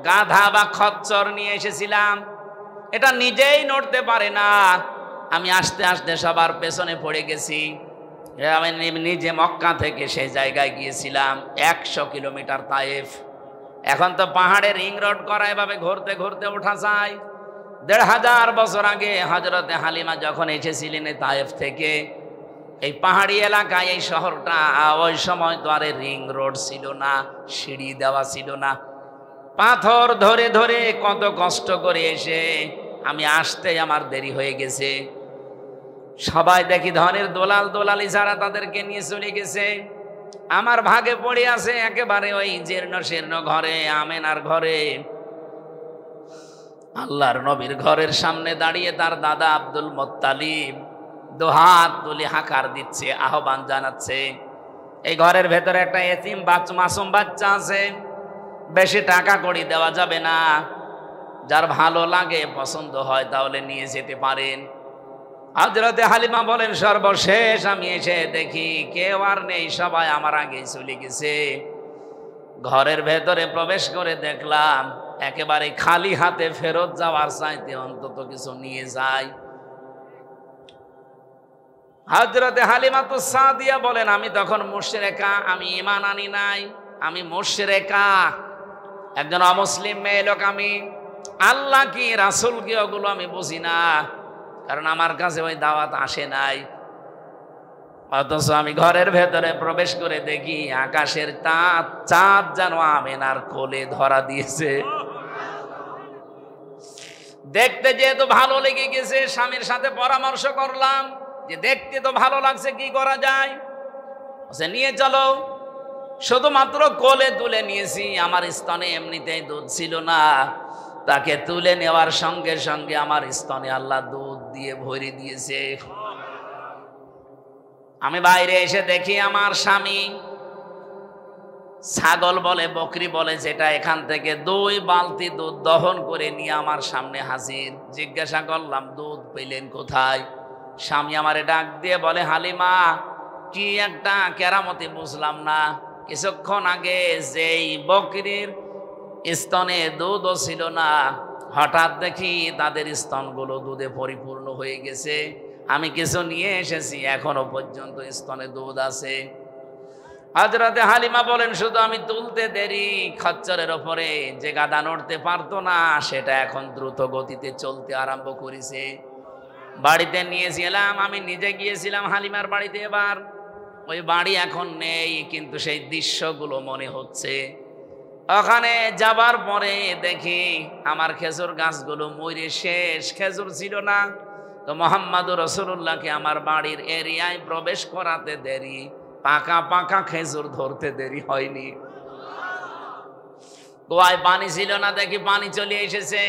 গাধা বা খচ্চর নিয়ে এসেছিলাম, এটা নিজেই নড়তে পারে না, আমি আস্তে আস্তে সবার পেছনে পড়ে গেছি। আমি নিজে মক্কা থেকে সেই জায়গায় গিয়েছিলাম 100 কিলোমিটার তায়েফ। এখন তো পাহাড়ে রিং রোড করা, এভাবে ঘুরতে ঘুরতে ওঠা যায়। 1500 বছর আগে হযরতে হালিমা যখন এসেছিলেন তায়েফ থেকে, এই পাহাড়ি এলাকায় এই শহরটা, ওই সময় তো আর রিং রোড ছিল না, সিঁড়ি দেওয়া ছিল না। পাথর ধরে ধরে কত কষ্ট করে এসে আমি আসতে আমার দেরি হয়ে গেছে। সবাই দেখি ধনের দোলাল দোলালি যারা তাদেরকে নিয়ে চলে গেছে, আমার ভাগে পড়ে আছে একেবারে ওই জীর্ণ শীর্ণ ঘরে, আমেনার ঘরে। আল্লাহর নবীর ঘরের সামনে দাঁড়িয়ে তার দাদা আব্দুল মুত্তালিব দুহাত তুলে হাঁকার দিচ্ছে, আহ্বান জানাচ্ছে। এই ঘরের ভেতরে একটা এতিম মাসুম বাচ্চা আছে, বেশি টাকা কড়ি দেওয়া যাবে না, যার ভালো লাগে পছন্দ হয় তাহলে নিয়ে যেতে পারেন। হযরতে হালিমা বলেন সর্বশেষ আমি এসে দেখি কেউ আর নেই, সবাই আমার আগেই চলে গেছে। ঘরের ভেতরে প্রবেশ করে দেখলাম একেবারে খালি হাতে ফেরত যাওয়ার চাইতে অন্তত কিছু নিয়ে যায়। হযরতে হালিমা তো সাদিয়া বলেন আমি তখন মুশরিকা, আমি ঈমান আনি নাই, আমি মুশরিকা, একজন অমুসলিম মেয়ে লোক, আমি আল্লাহ কি রাসূল কি ওগুলো আমি বুঝি না, কারণ আমার কাছে ওই দাওয়াত আসে নাই। অথচ আমি ঘরের ভেতরে প্রবেশ করে দেখি আকাশের চাঁদ যেন আমেনার কোলে ধরা দিয়েছে। দেখতে যেহেতু ভালো লেগে গেছে, স্বামীর সাথে পরামর্শ করলাম যে দেখতে তো ভালো লাগছে, কি করা যায়, নিয়ে চলো। শুধুমাত্র কোলে তুলে নিয়েছি, আমার স্তনে এমনিতেই দুধ ছিল না, তাকে তুলে নেওয়ার সঙ্গে সঙ্গে আমার স্তনে আল্লাহ দুধ দিয়ে ভরে দিয়েছে। আমি বাইরে এসে দেখি আমার স্বামী ছাগল বলে বকরি বলে যেটা, এখান থেকে 2 বালতি দুধ দহন করে নিয়ে আমার সামনে হাজির। জিজ্ঞাসা করলাম দুধ পেলেন কোথায়? স্বামী আমারে ডাক দিয়ে বলে হালিমা, কি একটা কেরামতি বুঝলাম না, কিছুক্ষণ আগে যেই বকরির স্তনে দুধও ছিল না, হঠাৎ দেখি তাদের স্তনগুলো দুধে পরিপূর্ণ হয়ে গেছে, আমি কিছু নিয়ে এসেছি, এখনো পর্যন্ত স্তনে দুধ আছে। হযরতে হালিমা বলেন শুধু আমি তুলতে দেরি, খচ্চরের ওপরে যে গাদা নড়তে পারতো না সেটা এখন দ্রুত গতিতে চলতে আরম্ভ করেছে। বাড়িতে নিয়েছিলাম, আমি নিজে গিয়েছিলাম হালিমার বাড়িতে, এবার ওই বাড়ি এখন নেই, কিন্তু সেই দৃশ্যগুলো মনে হচ্ছে। ওখানে যাবার পরে দেখি আমার খেজুর গাছগুলো মরে শেষ, খেজুর ছিল না। তো মুহাম্মদুর রাসূলুল্লাহকে আমার বাড়ির এরিয়ায় প্রবেশ করাতে দেরি, পাকা পাকা খেজুর ধরতে দেরি হয়নি। কুয়ায় পানি ছিল না, দেখি পানি চলে এসেছে।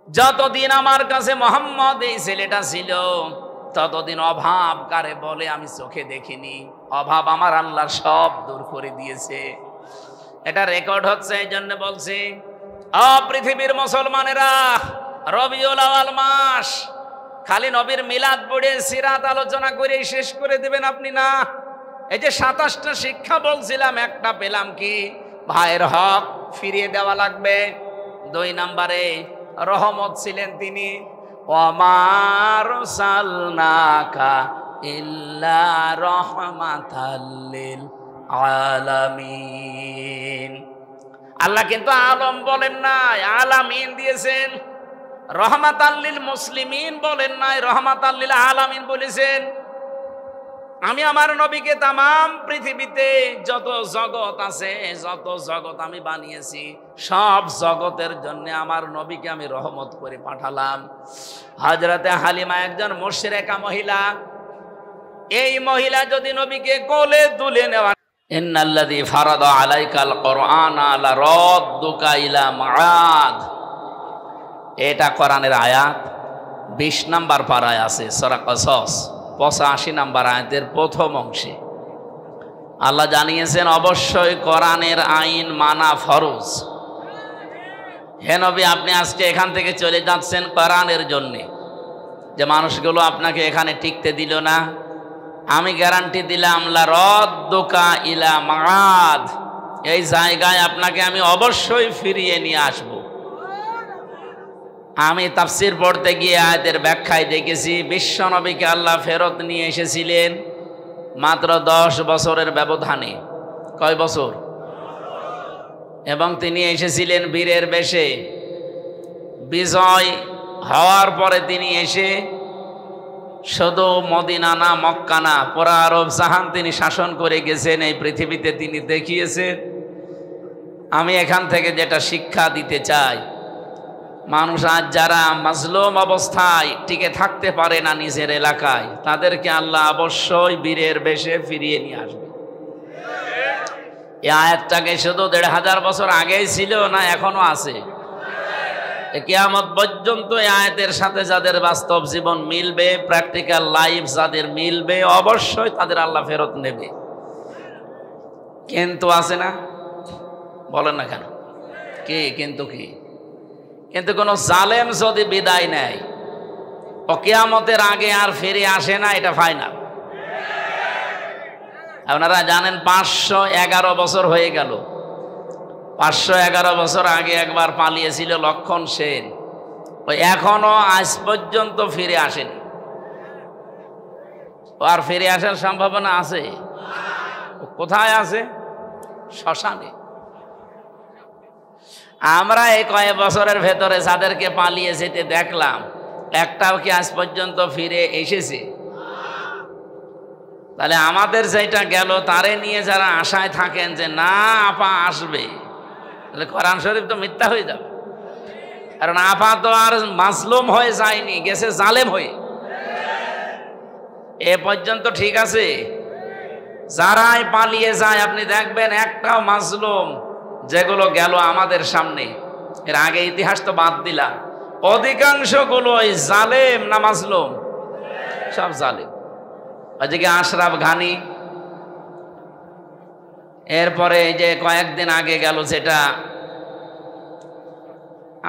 যতদিন আমার কাছে মোহাম্মদ এই ছেলেটা ছিল ততদিন অভাব কারে বলে আমি চোখে দেখিনি। অভাব আমার আল্লাহ সব দূর করে দিয়েছে। এটা রেকর্ড হচ্ছে, এই জন্য বলছি পৃথিবীর মুসলমানেরা, রবিউল আউয়াল মাস খালি নবীর মিলাদ পড়ে সিরাত আলোচনা করে শেষ করে দেবেন আপনি না। এই যে 27টা শিক্ষা বলছিলাম, একটা পেলাম কি, ভাইয়ের হক ফিরিয়ে দেওয়া লাগবে। 2 নম্বরে রহমত ছিলেন তিনি, ওমা আরসালনাকা ইল্লা রাহমাতাল লিল আলামিন। আল্লাহ কিন্তু আলম বলেন নাই, আলামিন দিয়েছেন। রহমাতাল লিল মুসলিমিন বলেন নাই, রহমাতাল লিল আলামিন বলেছেন। আমি আমার নবীকে তামাম পৃথিবীতে যত জগৎ আছে, যত জগৎ আমি বানিয়েছি, সব জগতের জন্য আমার নবীকে আমি রহমত করে পাঠালাম। হযরতে হালিমা একজন মুশরিকা মহিলা, এই মহিলা যদি নবীকে কোলে তুলে নেওয়া, ইন্নাল্লাযী ফারাদা আলাইকাল কুরআনা লারাদ্দুকা ইলা মাআদ, এটা কোরআনের আয়াত 20 নম্বর পারায় আছে, সূরা কসস 85 নম্বর আয়াতের প্রথম অংশে আল্লাহ জানিয়েছেন অবশ্যই কোরআনের আইন মানা ফরজ। হে নবী, আপনি আজকে এখান থেকে চলে যাচ্ছেন কোরআনের জন্যে, যে মানুষগুলো আপনাকে এখানে টিকতে দিল না, আমি গ্যারান্টি দিলাম লা রাদ্দুকা ইলা মাআদ, এই জায়গায় আপনাকে আমি অবশ্যই ফিরিয়ে নিয়ে আসব। আমি তাফসীর পড়তে গিয়ে আয়াতের ব্যাখ্যায় দেখেছি বিশ্ব নবীকে আল্লাহ ফেরত নিয়ে এসেছিলেন মাত্র 10 বছরের ব্যবধানে। কয় বছর? এবং তিনি এসেছিলেন বীরের বেশে। বিজয় হওয়ার পরে তিনি এসে শুধু মদিনা না, মক্কা না, পুরা আরব জাহান তিনি শাসন করে গেছেন। এই পৃথিবীতে তিনি দেখিয়েছেন। আমি এখান থেকে যেটা শিক্ষা দিতে চাই, মানুষ আজ যারা মাজলুম অবস্থায় টিকে থাকতে পারে না নিজের এলাকায়, তাদেরকে আল্লাহ অবশ্যই বীরের বেশে ফিরিয়ে নিয়ে আসবে। এই আয়াতটাকে শুধু 1500 বছর আগেই ছিল না, এখনো আছে। কিয়ামত পর্যন্ত এই আয়াতের সাথে যাদের বাস্তব জীবন মিলবে, প্র্যাকটিক্যাল লাইফ যাদের মিলবে, অবশ্যই তাদের আল্লাহ ফেরত নেবে। কিন্তু আছে না? বলেন না কেন? কি কিন্তু? কি কিন্তু? কোন জালেম যদি বিদায় নেয়, ও কিয়ামতের আগে আর ফিরে আসে না, এটা ফাইনাল। আপনারা জানেন 511 বছর হয়ে গেল। 511 বছর আগে একবার পালিয়েছিল লক্ষণ সেন, ওই এখনো আজ পর্যন্ত ফিরে আসেনি। আর ফিরে আসার সম্ভাবনা আছে? কোথায় আছে? শ্মশানে। আমরা এই কয়েক বছরের ভেতরে যাদেরকে পালিয়ে যেতে দেখলাম, একটাও কি আজ পর্যন্ত ফিরে এসেছে? তাহলে আমাদের যেটা গেল তারে নিয়ে যারা আশায় থাকেন যে না আপা আসবে, তাহলে কোরআন শরীফ তো মিথ্যা হয়ে যাবে। কারণ আপা তো আর মাজলুম হয়ে যায়নি, গেছে জালেম হয়ে। এ পর্যন্ত ঠিক আছে। যারাই পালিয়ে যায় আপনি দেখবেন একটাও মাজলুম যেগুলো গেল আমাদের সামনে, এর আগে ইতিহাস তো বাদ দিলাম, অধিকাংশগুলো ওই জালেম না মাজলুম? সব জালেম। ওইদিকে আশরাফ ঘানি, এরপরে এই যে কয়েকদিন আগে গেল যেটা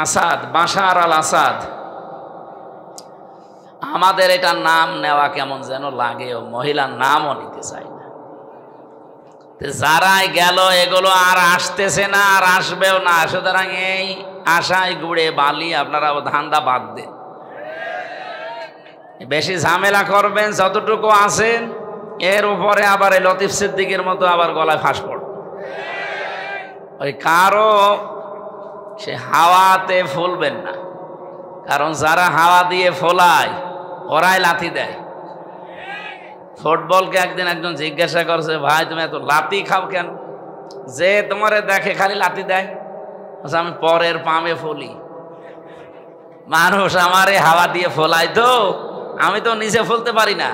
আসাদ, বাশার আল আসাদ, আমাদের এটা নাম নেওয়া কেমন যেন লাগে, ও মহিলার নামও নিতে চাই না। যারাই গেল এগুলো আর আসতেছে না, আর আসবেও না। সুতরাং এই আশায় গুড়ে বালি, আপনারা ও ধান্দা বাদ দেন। বেশি ঝামেলা করবেন যতটুকু আছেন, এর উপরে আবার এই লতিফ সিদ্দিকের মতো আবার গলায় ফাঁস পড়বে। ওই কারো সে হাওয়াতে ফুলবেন না, কারণ যারা হাওয়া দিয়ে ফোলায় ওরাই লাথি দেয়। ফুটবলকে একদিন একজন জিজ্ঞাসা করছে, ভাই তুমি এত লাথি খাও কেন? যে তোমারে দেখে খালি লাথি দেয়। আমি পরের পামে ফলি, মানুষ আমারে হাওয়া দিয়ে ফোলায়, তো আমি তো নিজে ফলতে পারি না।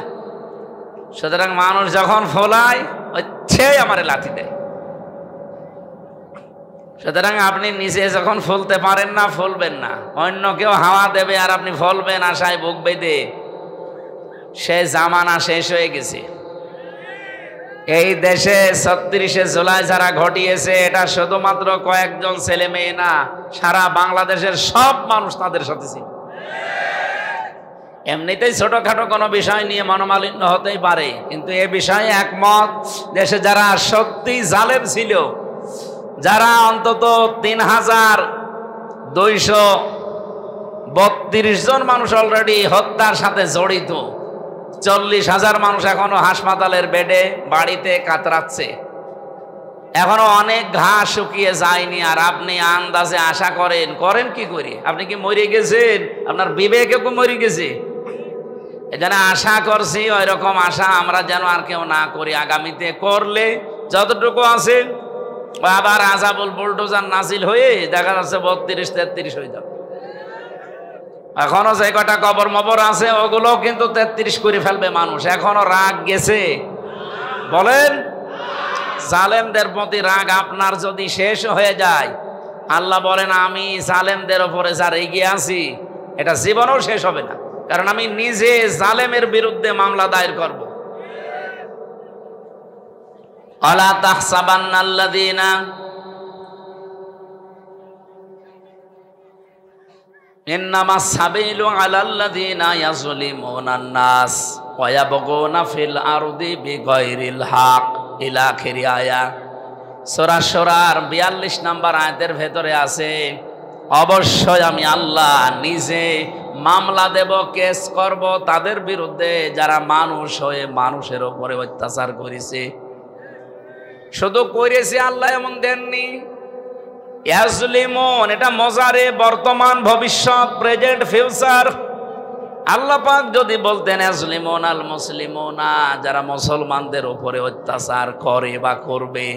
সুতরাং মানুষ যখন ফোলায় সে আমারে লাথি দেয়। সুতরাং আপনি নিজে যখন ফলতে পারেন না, ফলবেন না। অন্য কেউ হাওয়া দেবে আর আপনি ফলবেন আশায় বুক বেঁধে, সে জামানা শেষ হয়ে গেছে। এই দেশে 36শে জুলাই যারা ঘটিয়েছে, এটা শুধুমাত্র কয়েকজন ছেলে মেয়ে না, সারা বাংলাদেশের সব মানুষ তাদের সাথে ছিল। এমনিতেই ছোটখাটো কোনো বিষয় নিয়ে মনোমালিন্য হতেই পারে, কিন্তু এ বিষয়ে একমত দেশে যারা সত্যি জালেম ছিল, যারা অন্তত 3232 জন মানুষ অলরেডি হত্যার সাথে জড়িত, 40,000 মানুষ এখনো হাসপাতালের বেডে বাড়িতে কাতরাচ্ছে, এখনো অনেক ঘাস শুকিয়ে যায়নি। আর আপনি আন্দাজে আশা করেন কি করে? আপনি কি মরে গেছেন? আপনার বিবেকে মরে গেছে? এখানে আশা করছি, ওই রকম আশা আমরা যেন আর কেউ না করি। আগামীতে করলে যতটুকু আছে আবার আজাবুল বুলডোজার নাজিল হয়ে দেখা যাচ্ছে 32-33 হয়ে যাবে। এখনো যে কটা কবর মবর আছে ওগুলো কিন্তু 33 করে ফেলবে মানুষ। এখনো রাগ গেছে? বলেন, জালেমদের প্রতি রাগ আপনার যদি শেষ হয়ে যায়, আল্লাহ বলেন আমি জালেমদের ওপরে যা রেগে আছি এটা জীবনেও শেষ হবে না, কারণ আমি নিজে জালেমের বিরুদ্ধে মামলা দায়ের করব। আলা তাহসাবান্নাল্লাযীনা ইন্নামাস সাবিলু আলাল্লাযিনা ইয়াযলিমুনান নাস ওয়া ইয়াবগুনা ফিল আরদি বিগাইরিল হক ইলা আখিরি আয়া। সূরা শুরার 42 নম্বর আয়াতের ভেতরে আছে, অবশ্যই আমি আল্লাহ নিজে মামলা দেব, কেস করব তাদের বিরুদ্ধে যারা মানুষ হয়ে মানুষের উপরে অত্যাচার করেছে। শুধু করেছে আল্লাহ এমন দেননি, ইয়াজলিমুন এটা মজারে, বর্তমান ভবিষ্যৎ, প্রেজেন্ট ফিউচার। আল্লাহ পাক যদি বলতেন ইয়াজলিমুন আল মুসলিমুনা, যারা মুসলমানদের উপরে অত্যাচার করে বা করবে,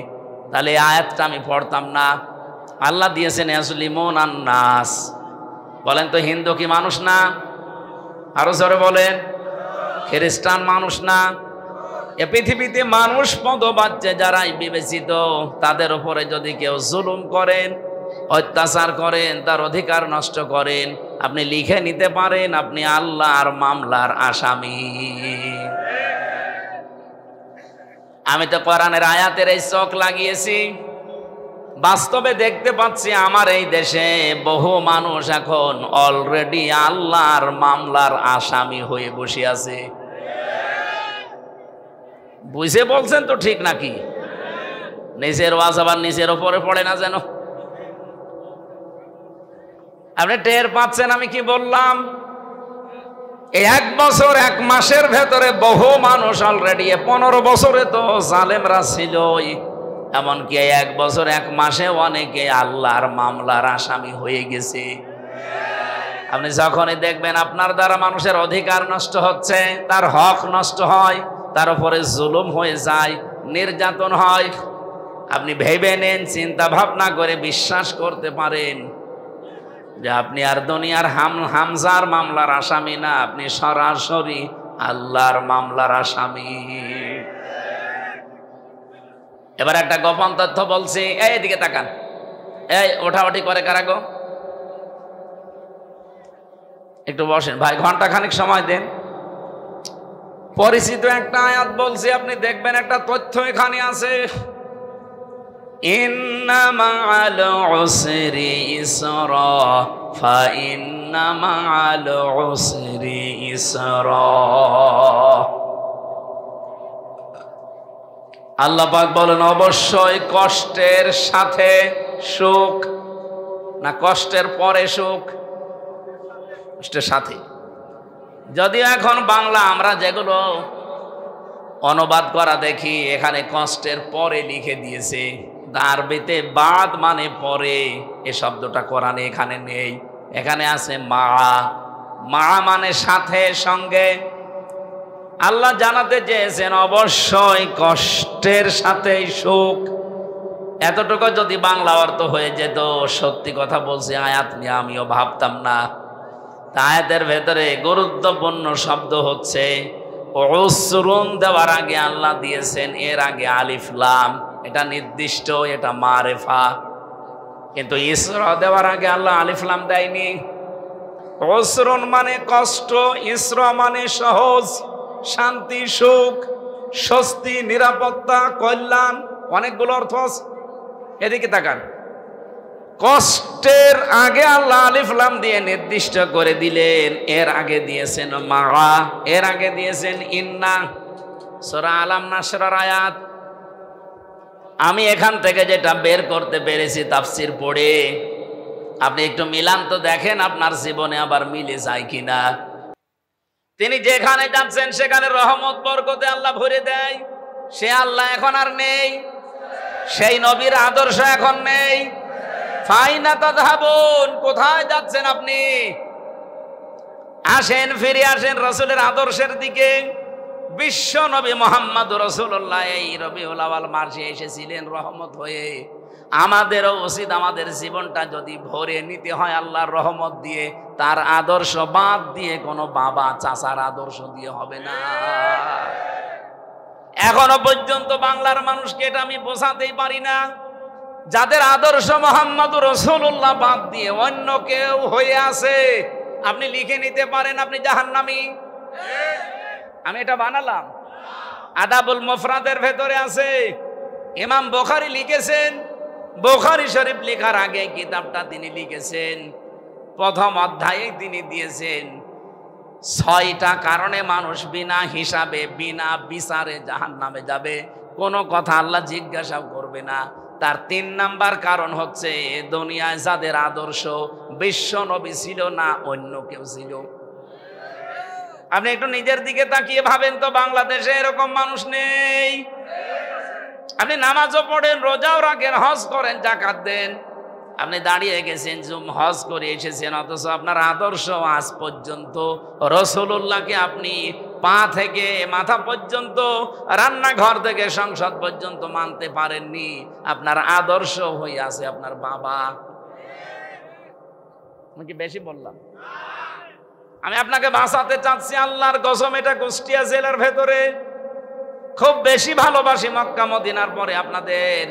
তাহলে এই আয়াতটা আমি পড়তাম না। আল্লাহ দিয়েছেন ইয়াজলিমুন আন নাস। বলেন তো হিন্দু কি মানুষ না? আরো জোরে বলেন, খ্রিস্টান মানুষ না? এ পৃথিবীতে মানুষ পদবাচ্চে যারাই বিবেচিত, তাদের উপরে যদি কেউ জুলুম করেন, অত্যাচার করেন, তার অধিকার নষ্ট করেন, আপনি লিখে নিতে পারেন আপনি আল্লাহর মামলার আসামি। আমি তো কোরআনের আয়াতের এই চোখ লাগিয়েছি, বাস্তবে দেখতে পাচ্ছি আমার এই দেশে বহু মানুষ এখন অলরেডি আল্লাহর মামলার আসামি হয়ে বসে আছে। বুঝে বলছেন তো ঠিক নাকি? নিজের ওয়াজ আবার নিজের ওপরে পড়ে না যেন। আপনি টের পাচ্ছেন আমি কি বললাম? এই 1 বছর 1 মাসের ভেতরে বহু মানুষ অলরেডি, 15 বছরে তো জালেমরা ছিলই, এমনকি 1 বছর 1 মাসে অনেকে আল্লাহর মামলার আসামি হয়ে গেছে। আপনি যখনই দেখবেন আপনার দ্বারা মানুষের অধিকার নষ্ট হচ্ছে, তার হক নষ্ট হয়, তার উপরে জুলুম হয়ে যায়, নির্যাতন হয়, আপনি ভেবে নেন, চিন্তা ভাবনা করে বিশ্বাস করতে পারেন যে আপনি আর দুনিয়ার হামজার মামলার আসামি না, আপনি সরাসরি আল্লাহর মামলার আসামি। এবার একটা গোপন তথ্য বলছি, এইদিকে তাকান। এই ওঠাওঠি করে কারা গো? একটু বসেন ভাই, ঘন্টা খানিক সময় দেন। পরিচিত একটা আয়াত বলছি, আপনি দেখবেন একটা তথ্য এখানে আছে, ইন্না মাআল উসরি ইসরা ফাইন্না মাআল উসরি ইসরা। আল্লাহ পাক বলেন অবশ্যই কষ্টের সাথে সুখ, না কষ্টের পরে সুখ? কষ্টের সাথে। যদিও এখন বাংলা আমরা যেগুলো অনুবাদ করা দেখি, এখানে কষ্টের পরে লিখে দিয়েছে, আরবিতে বাদ মানে পরে, এ শব্দটা কোরআনে এখানে নেই। এখানে আছে মা, মা মানে সাথে, সঙ্গে। আল্লাহ জানাতে চেয়েছেন অবশ্যই কষ্টের সাথে সুখ। এতটুকু যদি বাংলা অর্থ হয়ে যেত, সত্যি কথা বলছি, আয়াত নিয়ে আমিও ভাবতাম না। আয়াতের ভেতরে গুরুত্বপূর্ণ শব্দ হচ্ছে উসরুন। দেওয়ার আগে আল্লাহ দিয়েছেন এর আগে আলিফ লাম, এটা নির্দিষ্ট, এটা মারেফা। কিন্তু ইসরা দেওয়ার আগে আল্লাহ আলিফ লাম দেয়নি। উসরুন মানে কষ্ট, ইসরা মানে সহজ, শান্তি, সুখ, স্বস্তি, নিরাপত্তা, কল্যাণ, অনেকগুলো অর্থ আছে। এদিকে তাকান, কষ্টের আগে আল্লাহ আলিফ লাম দিয়ে নির্দিষ্ট করে দিলেন, এর আগে দিয়েছেন মা, এর আগে দিয়েছেন ইন্না। সূরা আলাম নাসরার আয়াত। আমি এখান থেকে যেটা বের করতে পেরেছি তাফসীর পড়ে, আপনি একটু মিলান তো দেখেন আপনার জীবনে আবার মিলে যায় কিনা। তিনি যেখানে যাচ্ছেন সেখানে রহমত বরকতে আল্লাহ ভরে দেয়। সে আল্লাহ এখন আর নেই, সেই নবীর আদর্শ এখন নেই। ফাইনা তাযহাবুন, কোথায় যাচ্ছেন আপনি? আসেন, ফিরে আসেন রাসূলের আদর্শের দিকে। বিশ্ব নবী মুহাম্মদুর রাসূলুল্লাহ এই রবিউল আউয়াল মাসে এসেছিলেন রহমত হয়ে। আমাদেরও উচিত আমাদের জীবনটা যদি ভরে নিতে হয় আল্লাহর রহমত দিয়ে, তার আদর্শ বাদ দিয়ে কোনো বাবা চাচার আদর্শ দিয়ে হবে না। এখনো পর্যন্ত বাংলার মানুষকে এটা আমি বোঝাতেই পারি না, যাদের আদর্শ মুহাম্মদুর রাসূলুল্লাহ বাদ দিয়ে অন্য কেউ হয়ে আছে, আপনি লিখে নিতে পারেন আপনি জাহান্নামী। আমি এটা বানালাম, আদাবুল মুফরাদের ভেতরে আছে। ইমাম বুখারী লিখেছেন, বুখারী শরীফ লেখার আগে কিতাবটা তিনি লিখেছেন প্রথম অধ্যায়ে তিনি দিয়েছেন 6টা কারণে মানুষ বিনা হিসাবে বিনা বিচারে জাহান্নামে যাবে, কোনো কথা আল্লাহ জিজ্ঞাসাও করবে না। তার 3 নাম্বার কারণ হচ্ছে দুনিয়ায় যাদের আদর্শ বিশ্ব নবী ছিল না, অন্য কেউ ছিল। আপনি একটু নিজের দিকে তাকিয়ে ভাবেন তো, বাংলাদেশে এরকম মানুষ নেই? আপনি নামাজও পড়েন, রোজাও রাখেন, হজ করেন, যাকাত দেন, আপনি দাঁড়িয়ে গেছেন হজ করে এসেছেন, অথচ আপনার আদর্শ আজ পর্যন্ত রাসূলুল্লাহকে আপনি পা থেকে মাথা পর্যন্ত, রান্নাঘর থেকে সংসদ পর্যন্ত মানতে পারেননি। আপনার আদর্শ হয়ে আছে আপনার বাবা। আমি কি বেশি বললাম? আমি আপনাকে বাঁচাতে চাচ্ছি আল্লাহর কসম। এটা কুষ্টিয়া জেলার ভেতরে খুব বেশি ভালোবাসি মক্কা মদিনার পরে আপনাদের।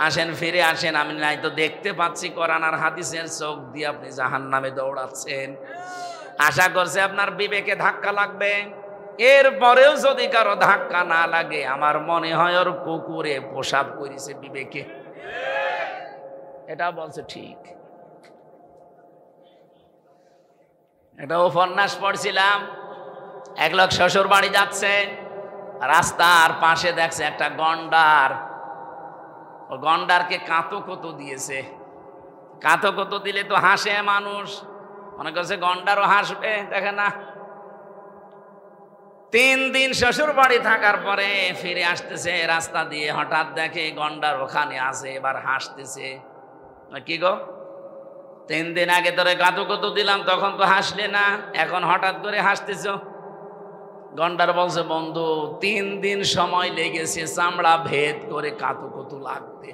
আসেন, ফিরে আসেন। আমি নাই তো দেখতে পাচ্ছি কোরআন আর হাদিসের চোখ দিয়ে আপনি জাহান্নামে দৌড়াচ্ছেন। আশা করছি আপনার বিবেকে ধাক্কা লাগবে। এরপরেও যদি কারো ধাক্কা না লাগে, আমার মনে হয় ওর কুকুরে প্রসাব করেছে বিবেকে। এটাও বলছে ঠিক। এটা উপন্যাস পড়ছিলাম, এক লোক শ্বশুর বাড়ি যাচ্ছে, রাস্তার পাশে দেখছে একটা গন্ডার। ও গন্ডারকে কাঁতো কতো দিয়েছে। কাঁতো কতো দিলে তো হাসে মানুষ, মনে করছে গন্ডারও হাসবে, দেখে না। 3 দিন শ্বশুর বাড়ি থাকার পরে ফিরে আসতেছে রাস্তা দিয়ে, হঠাৎ দেখে গন্ডার ওখানে আছে, এবার হাসতেছে। কি গো, 3 দিন আগে তোরে কাঁতো কতো দিলাম, তখন তো হাসলে না, এখন হঠাৎ করে হাসতেছ? গন্ডার বলছে, বন্ধু 3 দিন সময় লেগেছে চামড়া ভেদ করে কাঁতো কতো লাগতে।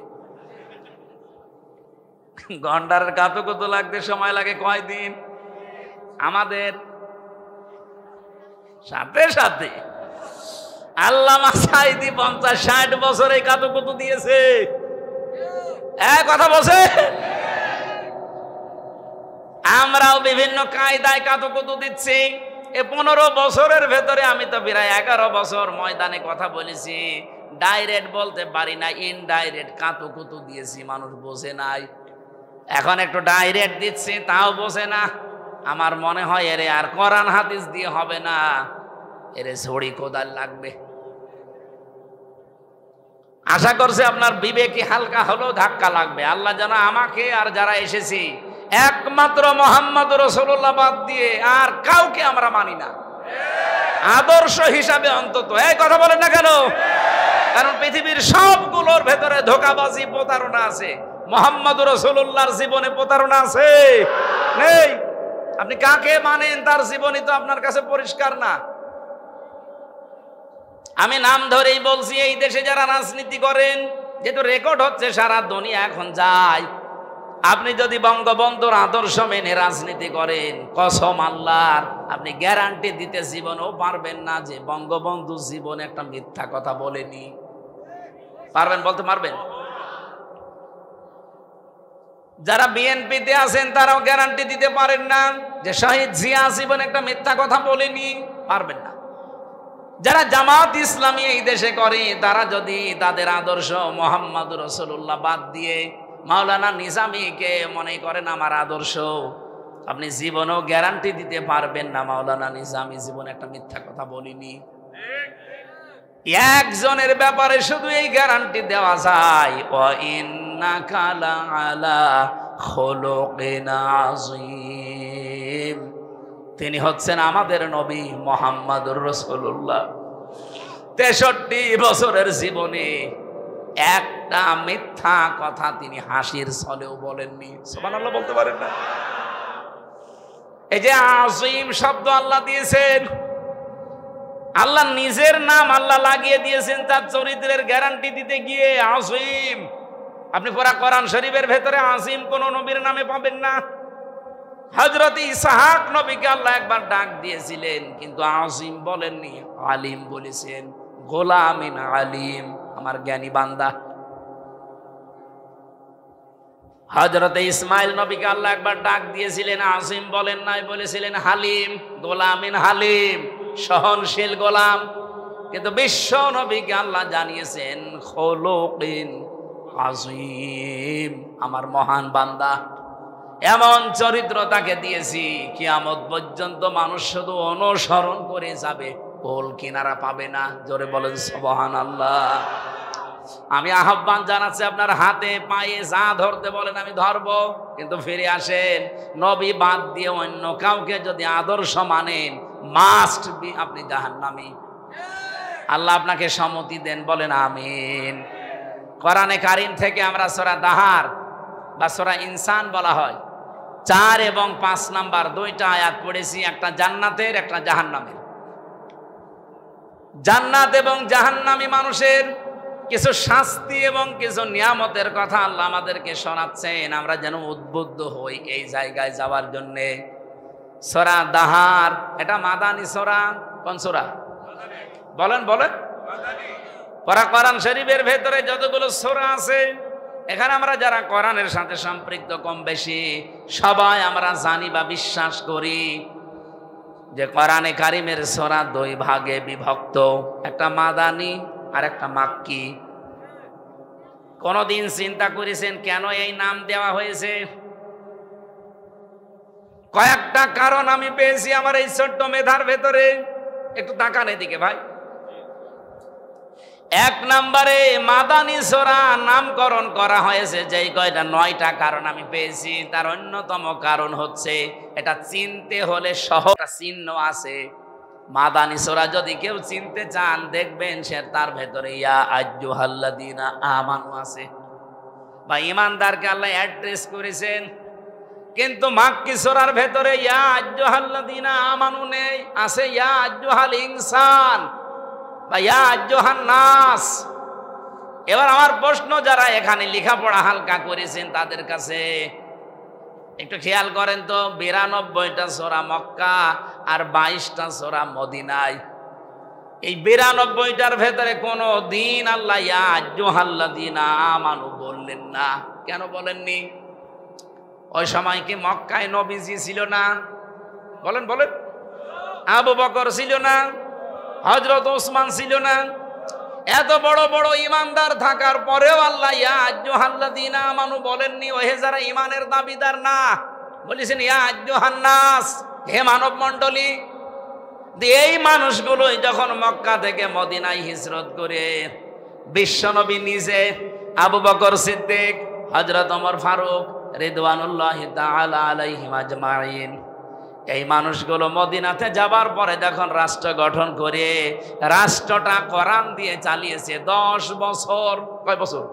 গন্ডারের কাঁতো কতো লাগতে সময় লাগে কয়দিন? আমাদের সাথে সাথে আল্লামা সাঈদী 50-60 বছর এই কাঁতো কতো দিয়েছে। কথা বলছে। আমরাও বিভিন্ন কায়দায় কাঁতো কতো দিচ্ছি। এই 15 বছরের ভেতরে আমি তো প্রায় 11 বছর ময়দানে কথা বলেছি। ডাইরেক্ট বলতে পারি না, ইনডাইরেক্ট কাঁতো কতো দিয়েছি, মানুষ বোঝে নাই। এখন একটু ডাইরেক্ট দিচ্ছি, তাও বোঝে না। আমার মনে হয় এরে আর কোরআন হাদিস দিয়ে হবে না, এরে ঝড়ি কোদাল লাগবে। আশা করছি আপনার বিবেকে হালকা হলেও ধাক্কা লাগবে। আল্লাহ যেন আমাকে আর যারা এসেছি একমাত্র মুহাম্মদ রাসূলুল্লাহ বাদ দিয়ে আর কাউকে আমরা মানি না, আদর্শ হিসাবে অন্তত। এই কথা বলেন না কেন? কারণ পৃথিবীর সবগুলোর ভেতরে ধোঁকাবাজি, প্রতারণা আছে। মুহাম্মদ রাসূলুল্লাহর জীবনে প্রতারণা আছে? নেই। আপনি কাকে মানেন তার জীবনী তো আপনার কাছে পরিষ্কার না। আমি নাম ধরেই বলছি, এই দেশে যারা রাজনীতি করেন, যেহেতু রেকর্ড হচ্ছে সারা দুনিয়া এখন যায়, আপনি যদি বঙ্গবন্ধুর আদর্শ মেনে রাজনীতি করেন, কসম আল্লাহর, আপনি গ্যারান্টি দিতে জীবনেও পারবেন না যে বঙ্গবন্ধু জীবনে একটা মিথ্যা কথা বলেনি। পারবেন? বলতে পারবেন? যারা বিএনপিতে আছেন তারাও গ্যারান্টি দিতে পারেন না যে শহীদ জিয়া জীবনে একটা মিথ্যা কথা বলেনি। পারবেন না। যারা জামাত ইসলামী এই দেশে করে, তারা যদি তাদের আদর্শ মুহাম্মদ রাসূলুল্লাহ বাদ দিয়ে মাওলানা নিজামীকে মনে করেন আমার আদর্শ, আপনি জীবনেও গ্যারান্টি দিতে পারবেন না মাওলানা নিজামী জীবনে একটা মিথ্যা কথা বলিনি। একজনের ব্যাপারে শুধু এই গ্যারান্টি দেওয়া যায়, ওয়া ইন্নাকা লাআলা খুলুকিন আযীম। তিনি হচ্ছেন আমাদের নবী মুহাম্মদুর রাসূলুল্লাহ। 63 বছরের জীবনে একটা মিথ্যা কথা তিনি হাসির ছলেও বলেননি। সুবহানাল্লাহ বলতে পারেন না? এই যে আযীম শব্দ আল্লাহ দিয়েছেন, আল্লাহ নিজের নাম আল্লাহ লাগিয়ে দিয়েছেন তার চরিত্রের গ্যারান্টি দিতে গিয়ে। আযীম, আপনি পুরা কোরআন শরীফের ভেতরে আযীম কোন নবীর নামে পাবেন না। হযরত ইসহাক নবীকে আল্লাহ একবার ডাক দিয়েছিলেন, কিন্তু আযীম বলেননি, আলিম বলেছেন। গোলামিন আলিম, আমার জ্ঞানী বান্দা। হযরত ইসমাইল নবীকে আল্লাহ একবার ডাক দিয়েছিলেন, আযীম বলেন নাই, বলেছিলেন হালিম। গোলামিন হালিম, সহনশীল গোলাম। কিন্তু বিশ্ব নবীকে আল্লাহ জানিয়েছেন খুলুকিন আযীম, আমার মহান বান্দা। এমন চরিত্র তাকে দিয়েছি কিয়ামত পর্যন্ত মানুষ শুধু অনুসরণ করে যাবে, কোল কিনারা পাবে না। জোরে বলেন সুবহানাল্লাহ। আমি আহ্বান জানাচ্ছি, আপনার হাতে পায়ে যা ধরতে বলেন আমি ধরবো, কিন্তু ফিরে আসেন। নবী বাদ দিয়ে অন্য কাউকে যদি আদর্শ মানেন, মাস্ট বি আপনি জাহান্নামী। আল্লাহ আপনাকে সম্মতি দেন, বলেন আমিন। কোরআনে কারীম থেকে আমরা সূরা দাহার বা সূরা ইনসান বলা হয়, 4 এবং 5 নাম্বার 2টা আয়াত পড়েছি, একটা জান্নাতের একটা জাহান্নামের। জান্নাত এবং জাহান্নামী মানুষের কিছু শাস্তি এবং কিছু নিয়ামতের কথা আল্লাহ আমাদেরকে শোনাচ্ছেন, আমরা যেন উদ্বুদ্ধ হই এই জায়গায় যাওয়ার জন্যে। সূরা দাহার এটা মাদানী সূরা। কোন সূরা? বলেন বলেন। কোরআন শরীফের ভেতরে যতগুলো সূরা আছে, এখানে আমরা যারা কোরআনের সাথে সম্পৃক্ত কম বেশি সবাই আমরা জানি বা বিশ্বাস করি যে কোরআনে কারীমের সূরা 2 ভাগে বিভক্ত, একটা মাদানী আর একটা মাক্কি। কোনদিন চিন্তা করেছেন কেন এই নাম দেওয়া হয়েছে? কয়েকটা কারণ আমি পেয়েছি আমার এই ছোট্ট মেধার ভেতরে। একটু তাকান এদিকে ভাই। 1 নম্বরে মাদানী সূরা নামকরণ করা হয়েছে যেই কয়টা 9টা কারণ আমি পেয়েছি, তার অন্যতম কারণ হচ্ছে এটা চিনতে হলে সহজ চিহ্ন আছে। মাদানী সূরা যদি কেউ চিনতে চান দেখবেন সে তার ভেতরে ইয়া আইয়ুহাল্লাযীনা আমানু আছে, বা ঈমানদারকে আল্লাহ অ্যাড্রেস করেছেন। কিন্তু মাক্কি সূরার ভেতরে ইয়া আইয়ুহাল্লাযীনা আমানু নেই, আছে ইয়া আইয়ুহাল ইনসান বা ইয়া আইয়ুহান নাস। এবার আমার প্রশ্ন, যারা এখানে লেখাপড়া হালকা করেছেন তাদের কাছে একটু খেয়াল করেন তো, 92টা সূরা মক্কা আর 22টা সূরা মদিনায়। এই 92টার ভেতরে কোনো দিন আল্লাহ ইয়া আইয়ুহাল্লাযীনা আমানু বললেন না। কেন বলেননি? ওই সময় কি মক্কায় নবীজি ছিল না? বলেন বলেন। আবু বকর ছিল না? হযরত ওসমান ছিল না? এত বড় বড় ইমানদার থাকার পরেও আল্লাহ ইয়া আইয়ুহাল্লাযীনা আমানু বলেননি। ওহে যারা ইমানের দাবিদার না, বলেছেন ইয়া আইয়ুহান নাস, হে মানব মণ্ডলী। এই মানুষগুলোই যখন মক্কা থেকে মদিনায় হিজরত করে বিশ্বনবী নিজে, আবু বকর সিদ্দিক, হযরত ওমর ফারুক রিদওয়ানুল্লাহি তাআলা আলাইহিম আজমাইন, এই মানুষগুলো মদিনাতে যাবার পরে যখন রাষ্ট্র গঠন করে রাষ্ট্রটা কোরআন দিয়ে চালিয়েছে 10 বছর। কয় বছর?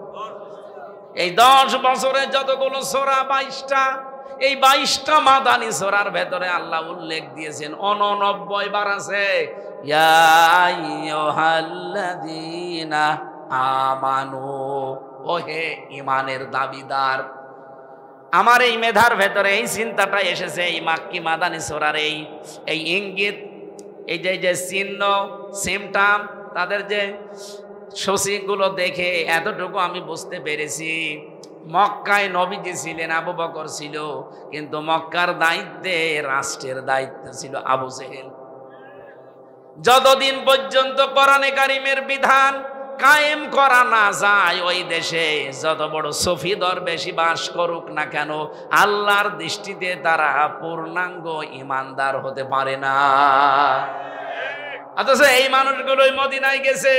এই 10 বছরে যতগুলো সূরা 22টা, এই 22টা মাদানী সূরার ভেতরে আল্লাহ উল্লেখ দিয়েছেন 89 বার আছে ইয়া আইয়ুহাল্লাযীনা আমানু, ওহে ঈমানের দাবিদার। আমার এই মেধার ভেতরে এই চিন্তাটা এসেছে এই মাক্কি মাদানী সূরার এই ইঙ্গিত, এই যে চিহ্ন সিমটাম, তাদের যে সূচিগুলো দেখে এতটুকু আমি বুঝতে পেরেছি, মক্কায় নবীজি ছিলেন, আবু বকর ছিল, কিন্তু মক্কার দায়িত্বে, রাষ্ট্রের দায়িত্বে ছিল আবু জেহেল। যতদিন পর্যন্ত কোরআনে কারীমের বিধান কায়েম করা না যায়, ওই দেশে যত বড় সুফি দরবেশি বাস করুক না কেন, আল্লাহর দৃষ্টিতে তারা পূর্ণাঙ্গ ঈমানদার হতে পারে না। অথচ এই মানুষগুলোই মদিনায় গেছে,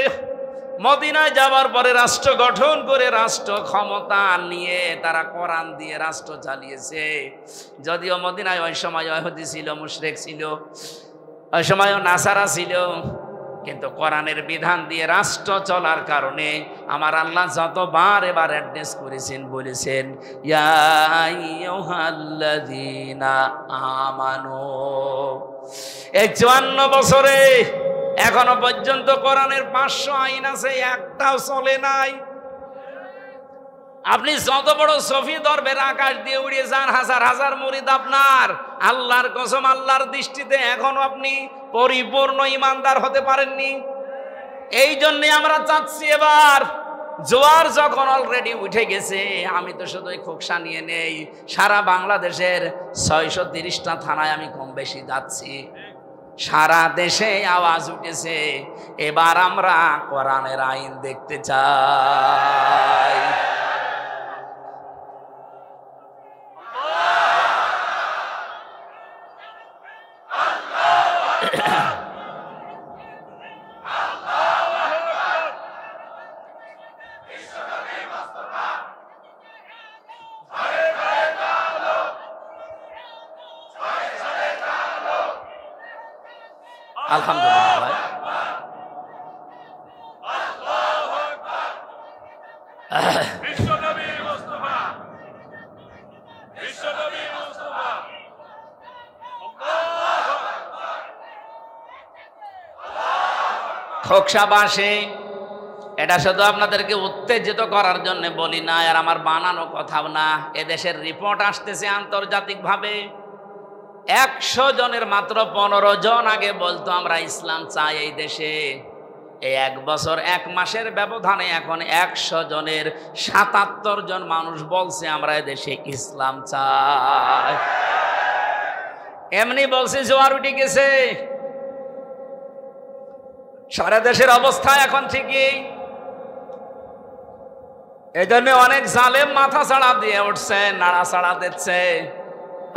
মদিনায় যাবার পরে রাষ্ট্র গঠন করে রাষ্ট্র ক্ষমতা নিয়ে তারা কোরআন দিয়ে রাষ্ট্র চালিয়েছে। যদিও মদিনায় ওই সময় ইহুদি ছিল, মুশরিক ছিল, ওই সময়ও নাসারা ছিল, কিন্তু কোরআনের বিধান দিয়ে রাষ্ট্র চলার কারণে আমার আল্লাহ যতবার এবার অ্যাড্রেস করেছেন, বলেছেন ইয়া আইয়ুহাল্লাযীনা আমানু। এই 54 বছরে এখনো পর্যন্ত কোরআনের 500 আইন আছে, একটাও চলে নাই। আপনি যত বড় সফি দরবের আকাশ দিয়ে উড়িয়ে যান, হাজার হাজার মুরিদ আপনার, আল্লাহর কসম আল্লাহর দৃষ্টিতে এখনো আপনি পরিপূর্ণ ঈমানদার হতে পারেননি। এই জন্য আমরা চাচ্ছি এবার জোয়ার যখন অলরেডি উঠে গেছে, আমি তো শুধু খোকসা নিয়ে নেই, সারা বাংলাদেশের 630টা থানায় আমি কম বেশি যাচ্ছি, সারা দেশে আওয়াজ উঠেছে এবার আমরা কোরআনের আইন দেখতে চাই। আলহামদুলিল্লাহ ভাই। খোকসাবাসী, এটা শুধু আপনাদেরকে উত্তেজিত করার জন্য বলি না, আর আমার বানানো কথাও না। এদেশের রিপোর্ট আসতেছে আন্তর্জাতিকভাবে। 100 জনের মাত্র 15 জন আগে বলতো আমরা ইসলাম চাই এই দেশে। এই 1 বছর 1 মাসের ব্যবধানে এখন 100 জনের 77 জন মানুষ বলছে আমরা এদেশে ইসলাম চাই। এমনি বলছে জোয়ার উঠে গেছে। সারা দেশের অবস্থা এখন ঠিকই। এই জন্য অনেক জালেম মাথা ছাড়া দিয়ে উঠছে, নাড়া ছাড়া দিচ্ছে।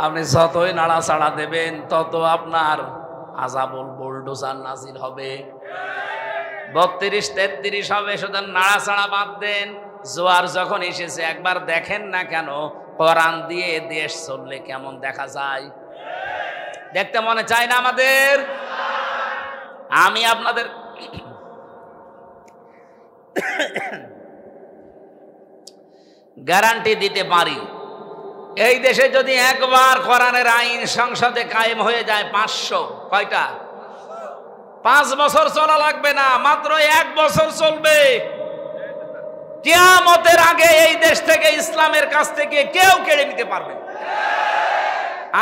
আপনি যতই নাড়া ছাড়া দেবেন তত আপনার আযাবুল বুলডোজার নাজিল হবে। 32-33 হবে, শুধু নাড়া ছাড়া বাদ দেন। জোয়ার যখন এসেছে একবার দেখেন না কেন কোরআন দিয়ে দেশ চললে কেমন দেখা যায়? দেখতে মনে চায় না আমাদের? আমি আপনাদের গ্যারান্টি দিতে পারি, এই দেশে যদি একবার কোরআনের আইন সংসদে কায়েম হয়ে যায় 500, কয়টা? 5 বছর চলা লাগবে না, মাত্র 1 বছর চলবে। কিয়ামতের আগে এই দেশ থেকে ইসলামের কাছ থেকে কেউ কেড়ে নিতে পারবে না।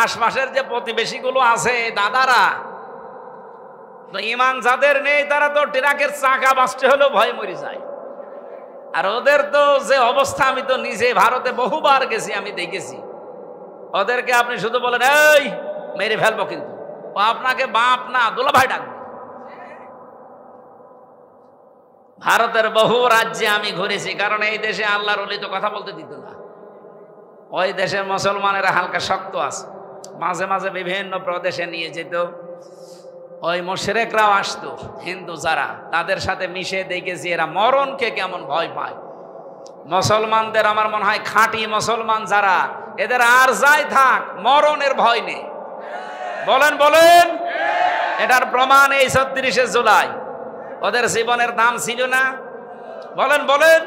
আশপাশের যে প্রতিবেশীগুলো আছে দাদারা, তো ইমান যাদের নেই তারা তো ট্রাকের চাকা বাঁচতে হলেও ভয় মরে যায়। আর ওদের তো যে অবস্থা, আমি তো নিজে ভারতে বহুবার গেছি, আমি দেখেছি। ওদেরকে আপনি শুধু বলেন এই মেরে ফেলবো, কিন্তু ও আপনাকে বাপ না দুলা ভাই ডাকবে। ভারতের বহু রাজ্যে আমি ঘুরেছি, কারণ এই দেশে আল্লাহর ওলি তো কথা বলতে দিত না। ওই দেশের মুসলমানেরা হালকা শক্ত আছে। মাঝে মাঝে বিভিন্ন প্রদেশে নিয়ে যেত, ওই মুশরিকরাও আসতো। হিন্দু যারা, তাদের সাথে মিশে দেখেছি এরা মরণকে কেমন ভয় পায়। মুসলমানদের আমার মনে হয় খাঁটি মুসলমান যারা, এদের আর যাই থাক মরণের ভয় নেই। বলেন বলেন, এটার প্রমাণ এই 36শে জুলাই। ওদের জীবনের দাম ছিল না? বলেন বলেন।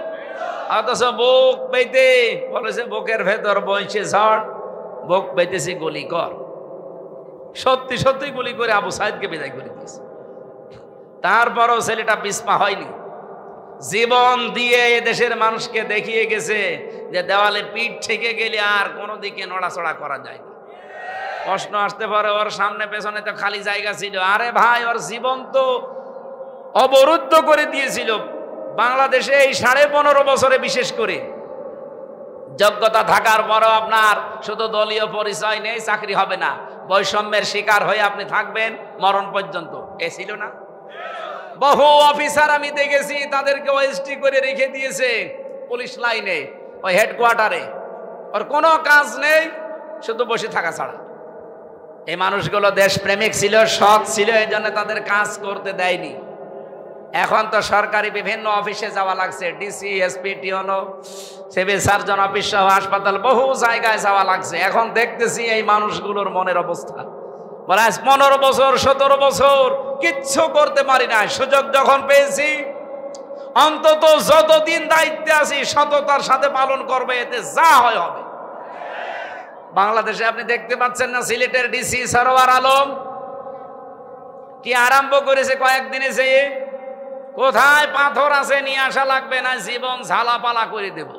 অথচ বুক পেতে বলেছে বুকের ভেতর বইছে ঝড়, বুক পেতেছি গুলি কর। সত্যি সত্যি গুলি করে আবু সাইদকে বিদায় করে দিয়েছে। তারপরও ছেলেটা পিছপা হয়নি, জীবন দিয়ে দেশের মানুষকে দেখিয়ে গেছে যে দেওয়ালে পিঠ ঠেকে গেলে আর কোনো দিকে নড়াচড়া করা যায় না। প্রশ্ন আসতে পারে ওর সামনে পেছনে তো খালি জায়গা ছিল। আরে ভাই, ওর জীবন তো অবরুদ্ধ করে দিয়েছিল। বাংলাদেশে এই 15.5 বছরে বিশেষ করে যোগ্যতা থাকার পরও আপনার শুধু দলীয় পরিচয় নেই, চাকরি হবে না, বৈষম্যের শিকার হয়ে আপনি থাকবেন মরণ পর্যন্ত। এ ছিল না? বহু অফিসার আমি দেখেছি, তাদেরকে ওএসটি করে রেখে দিয়েছে পুলিশ লাইনে, ওই হেডকোয়ার্টারে। ওর কোনো কাজ নেই, শুধু বসে থাকা ছাড়া। এই মানুষগুলো দেশপ্রেমিক ছিল, সৎ ছিল, এই জন্য তাদের কাজ করতে দেয়নি। এখন তো সরকারি বিভিন্ন অফিসে যাওয়া লাগছে, ডিসি, এসপি, টিওনো, সিভিল সার্জন অফিস সহ হাসপাতাল, বহু জায়গায় যাওয়া লাগছে। এখন দেখতেছি এই মানুষগুলোর মনের অবস্থা। বলে 15 বছর 17 বছর কিচ্ছু করতে পারি না, সুযোগ যখন পেয়েছি অন্তত যতদিন দায়িত্বে আছি সততার সাথে পালন করবে, এতে যা হয় হবে। বাংলাদেশে আপনি দেখতে পাচ্ছেন না, সিলেটের ডিসি সরওয়ার আলম কি আরম্ভ করেছে কয়েকদিনে, যেয়ে কোথায় পাথর আছে নিয়ে আসা লাগবে না, জীবন ঝালাপালা করে দেব।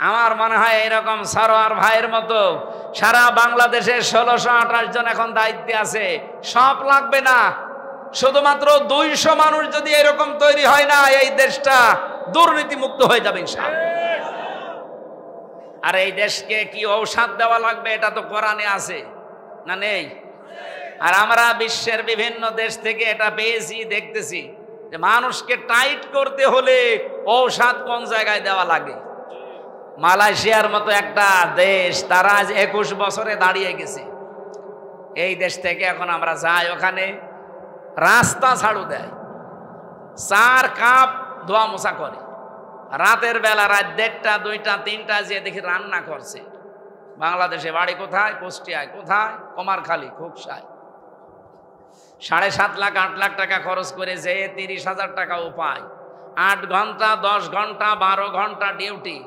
আমার মনে হয় এরকম সরওয়ার ভাইয়ের মতো সারা বাংলাদেশে 1628 জন এখন দায়িত্বে আছে। সব লাগবে না, শুধুমাত্র 200 মানুষ যদি এরকম তৈরি হয় না, এই দেশটা দুর্নীতি মুক্ত হয়ে যাবে ইনশাআল্লাহ। আর এই দেশকে কি ঔষধ দেওয়া লাগবে, এটা তো কোরআনে আছে না নেই? আর আমরা বিশ্বের বিভিন্ন দেশ থেকে এটা পেয়েছি, দেখতেছি যে মানুষকে টাইট করতে হলে ঔষধ কোন জায়গায় দেওয়া লাগে। মালয়েশিয়ার মতো একটা দেশ, তারা আজ 21 বছরে দাঁড়িয়ে গেছে। এই দেশ থেকে এখন আমরা যাই, ওখানে রাস্তা ঝাড়ু দেয়, 4 কাপ ধোয়া মোছা করে। রাতের বেলা রাত 1:30, 2টা, 3টা যে দেখি রান্না করছে। বাংলাদেশে বাড়ি কোথায়? কুষ্টিয়ায়। কোথায়? কুমারখালী, খোকসায়। 7.5 লাখ 8 লাখ টাকা খরচ করে যে 30,000 টাকা উপায়, 8 ঘন্টা 10 ঘন্টা 12 ঘন্টা ডিউটি।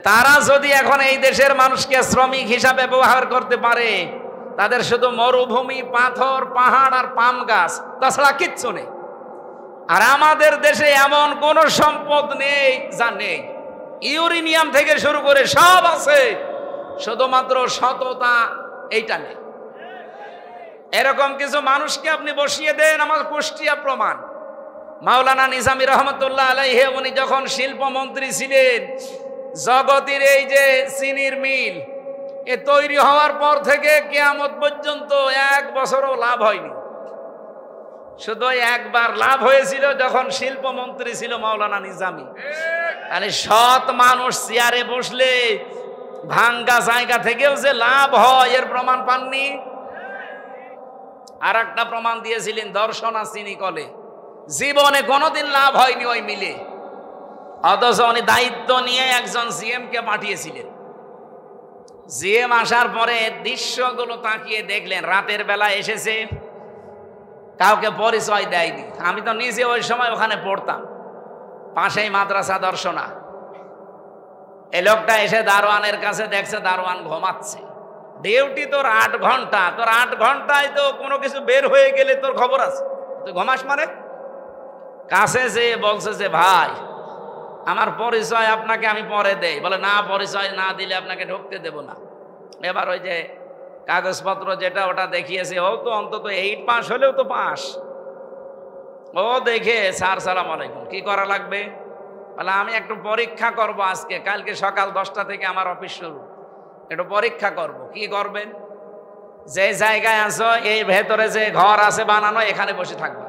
তারা যদি এখন এই দেশের মানুষকে শ্রমিক হিসাবে ব্যবহার করতে পারে, তাদের শুধু মরুভূমি, পাথর, পাহাড় আর পাম গাছ, তাছাড়া কিচ্ছু নেই। আর আমাদের দেশে এমন কোন সম্পদ নেই যা নেই। ইউরেনিয়াম থেকে শুরু করে সব আছে, শুধুমাত্র সততা এইটা নেই। এরকম কিছু মানুষকে আপনি বসিয়ে দেন, আমার কুষ্টিয়া প্রমাণ। মাওলানা নিজামী রহমতুল্লাহ আলাইহি উনি যখন শিল্পমন্ত্রী ছিলেন, জগতের এই যে চিনির মিল এ তৈরি হওয়ার পর থেকে কিয়ামত পর্যন্ত 1 বছরও লাভ হয়নি। শুধু একবার লাভ হয়েছিল যখন শিল্পমন্ত্রী ছিল মাওলানা নিজামী। তাহলে সৎ মানুষ চেয়ারে বসলে ভাঙ্গা জায়গা থেকেও যে লাভ হয় এর প্রমাণ পাননি? আর একটা প্রমাণ দিয়েছিলেন দর্শনা চিনি কলে, জীবনে কোনোদিন লাভ হয়নি ওই মিলে, অথচ উনি দায়িত্ব নিয়ে একজন জিএম কে পাঠিয়েছিলেন। জিএম আসার পরে দৃশ্যগুলো তাকিয়ে দেখলেন, রাতের বেলা এসেছে, কাউকে পরিচয় দেয়নি। আমি তো নিজে ওই সময় ওখানে পড়তাম, পাশেই মাদ্রাসা দর্শনা। এই লোকটা এসে দারোয়ানের কাছে দেখছে দারোয়ান ঘুমাচ্ছে। ডিউটি তোর 8 ঘন্টা, তোর 8 ঘন্টায় তো কোনো কিছু বের হয়ে গেলে তোর খবর আছে, তুই ঘুমাস মানে? কাছে যে বলছে যে ভাই আমার পরিচয় আপনাকে আমি পরে দেই। বলে না, পরিচয় না দিলে আপনাকে ঢুকতে দেব না। এবার ওই যে কাগজপত্র যেটা ওটা দেখিয়েছে, ও তো অন্তত 8 পাস হলেও তো পাস। ও দেখে স্যার সালাম আলাইকুম, কি করা লাগবে? বলে আমি একটু পরীক্ষা করব আজকে, কালকে সকাল 10টা থেকে আমার অফিস শুরু, একটু পরীক্ষা করব। কি করবেন? যে জায়গায় আছো এই ভেতরে যে ঘর আছে বানানো, এখানে বসে থাকবা।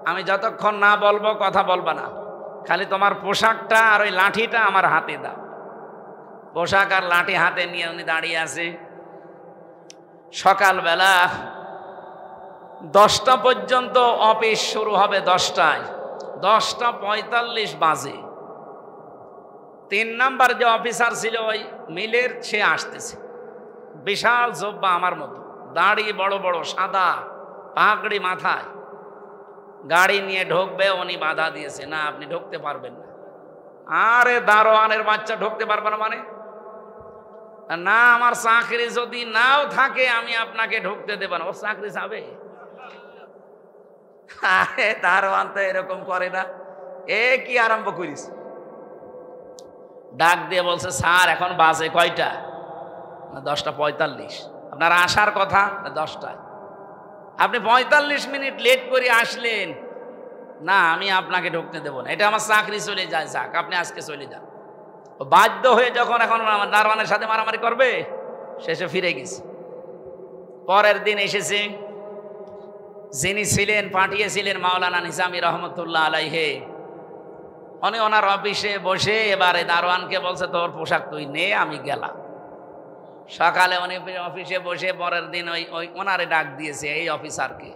আমি যতক্ষণ না বলবো কথা বলবা না, খালি তোমার পোশাকটা আর ওই লাঠিটা আমার হাতে দাও। পোশাক আর লাঠি হাতে নিয়ে উনি দাঁড়িয়ে আছে। সকালবেলা 10টা পর্যন্ত অফিস শুরু হবে, 10টায়। 10:45 বাজে 3 নাম্বার যে অফিসার ছিল ওই মিলের, সে আসতেছে। বিশাল জব্বা আমার মতো, দাড়ি বড় বড়, সাদা পাগড়ি মাথায়, গাড়ি নিয়ে ঢুকবে। উনি বাধা দিয়েছে, না আপনি ঢুকতে পারবেন না। আরে দারোয়ানের বাচ্চা ঢুকতে পারবে না মানে? না, আমার চাকরি যদি নাও থাকে আমি আপনাকে ঢুকতে দেব না। ওর চাকরি যাবে? আরে দারোয়ান তো এরকম করে না। এ কি আরম্ভ করিস? ডাক দিয়ে বলছে, স্যার এখন বাজে কয়টা? 10:45। আপনার আসার কথা 10টায়, আপনি 45 মিনিট লেট করে আসলেন। না, আমি আপনাকে ঢুকতে দেব না, এটা আমার চাকরি চলে যায়। যাক, আপনি আজকে চলে যান। বাধ্য হয়ে যখন এখন আমার দারোয়ানের সাথে মারামারি করবে, শেষে ফিরে গেছে। পরের দিন এসেছে, যিনি ছিলেন পাঠিয়েছিলেন মাওলানা নিজামী রহমতুল্লাহ আলাইহি, উনি ওনার অফিসে বসে এবারে দারোয়ানকে বলছে তোর পোশাক তুই নে, আমি গেলাম। সকালে উনি অফিসে বসে পরের দিন ওই ওনারে ডাক দিয়েছে, এই অফিসারকে।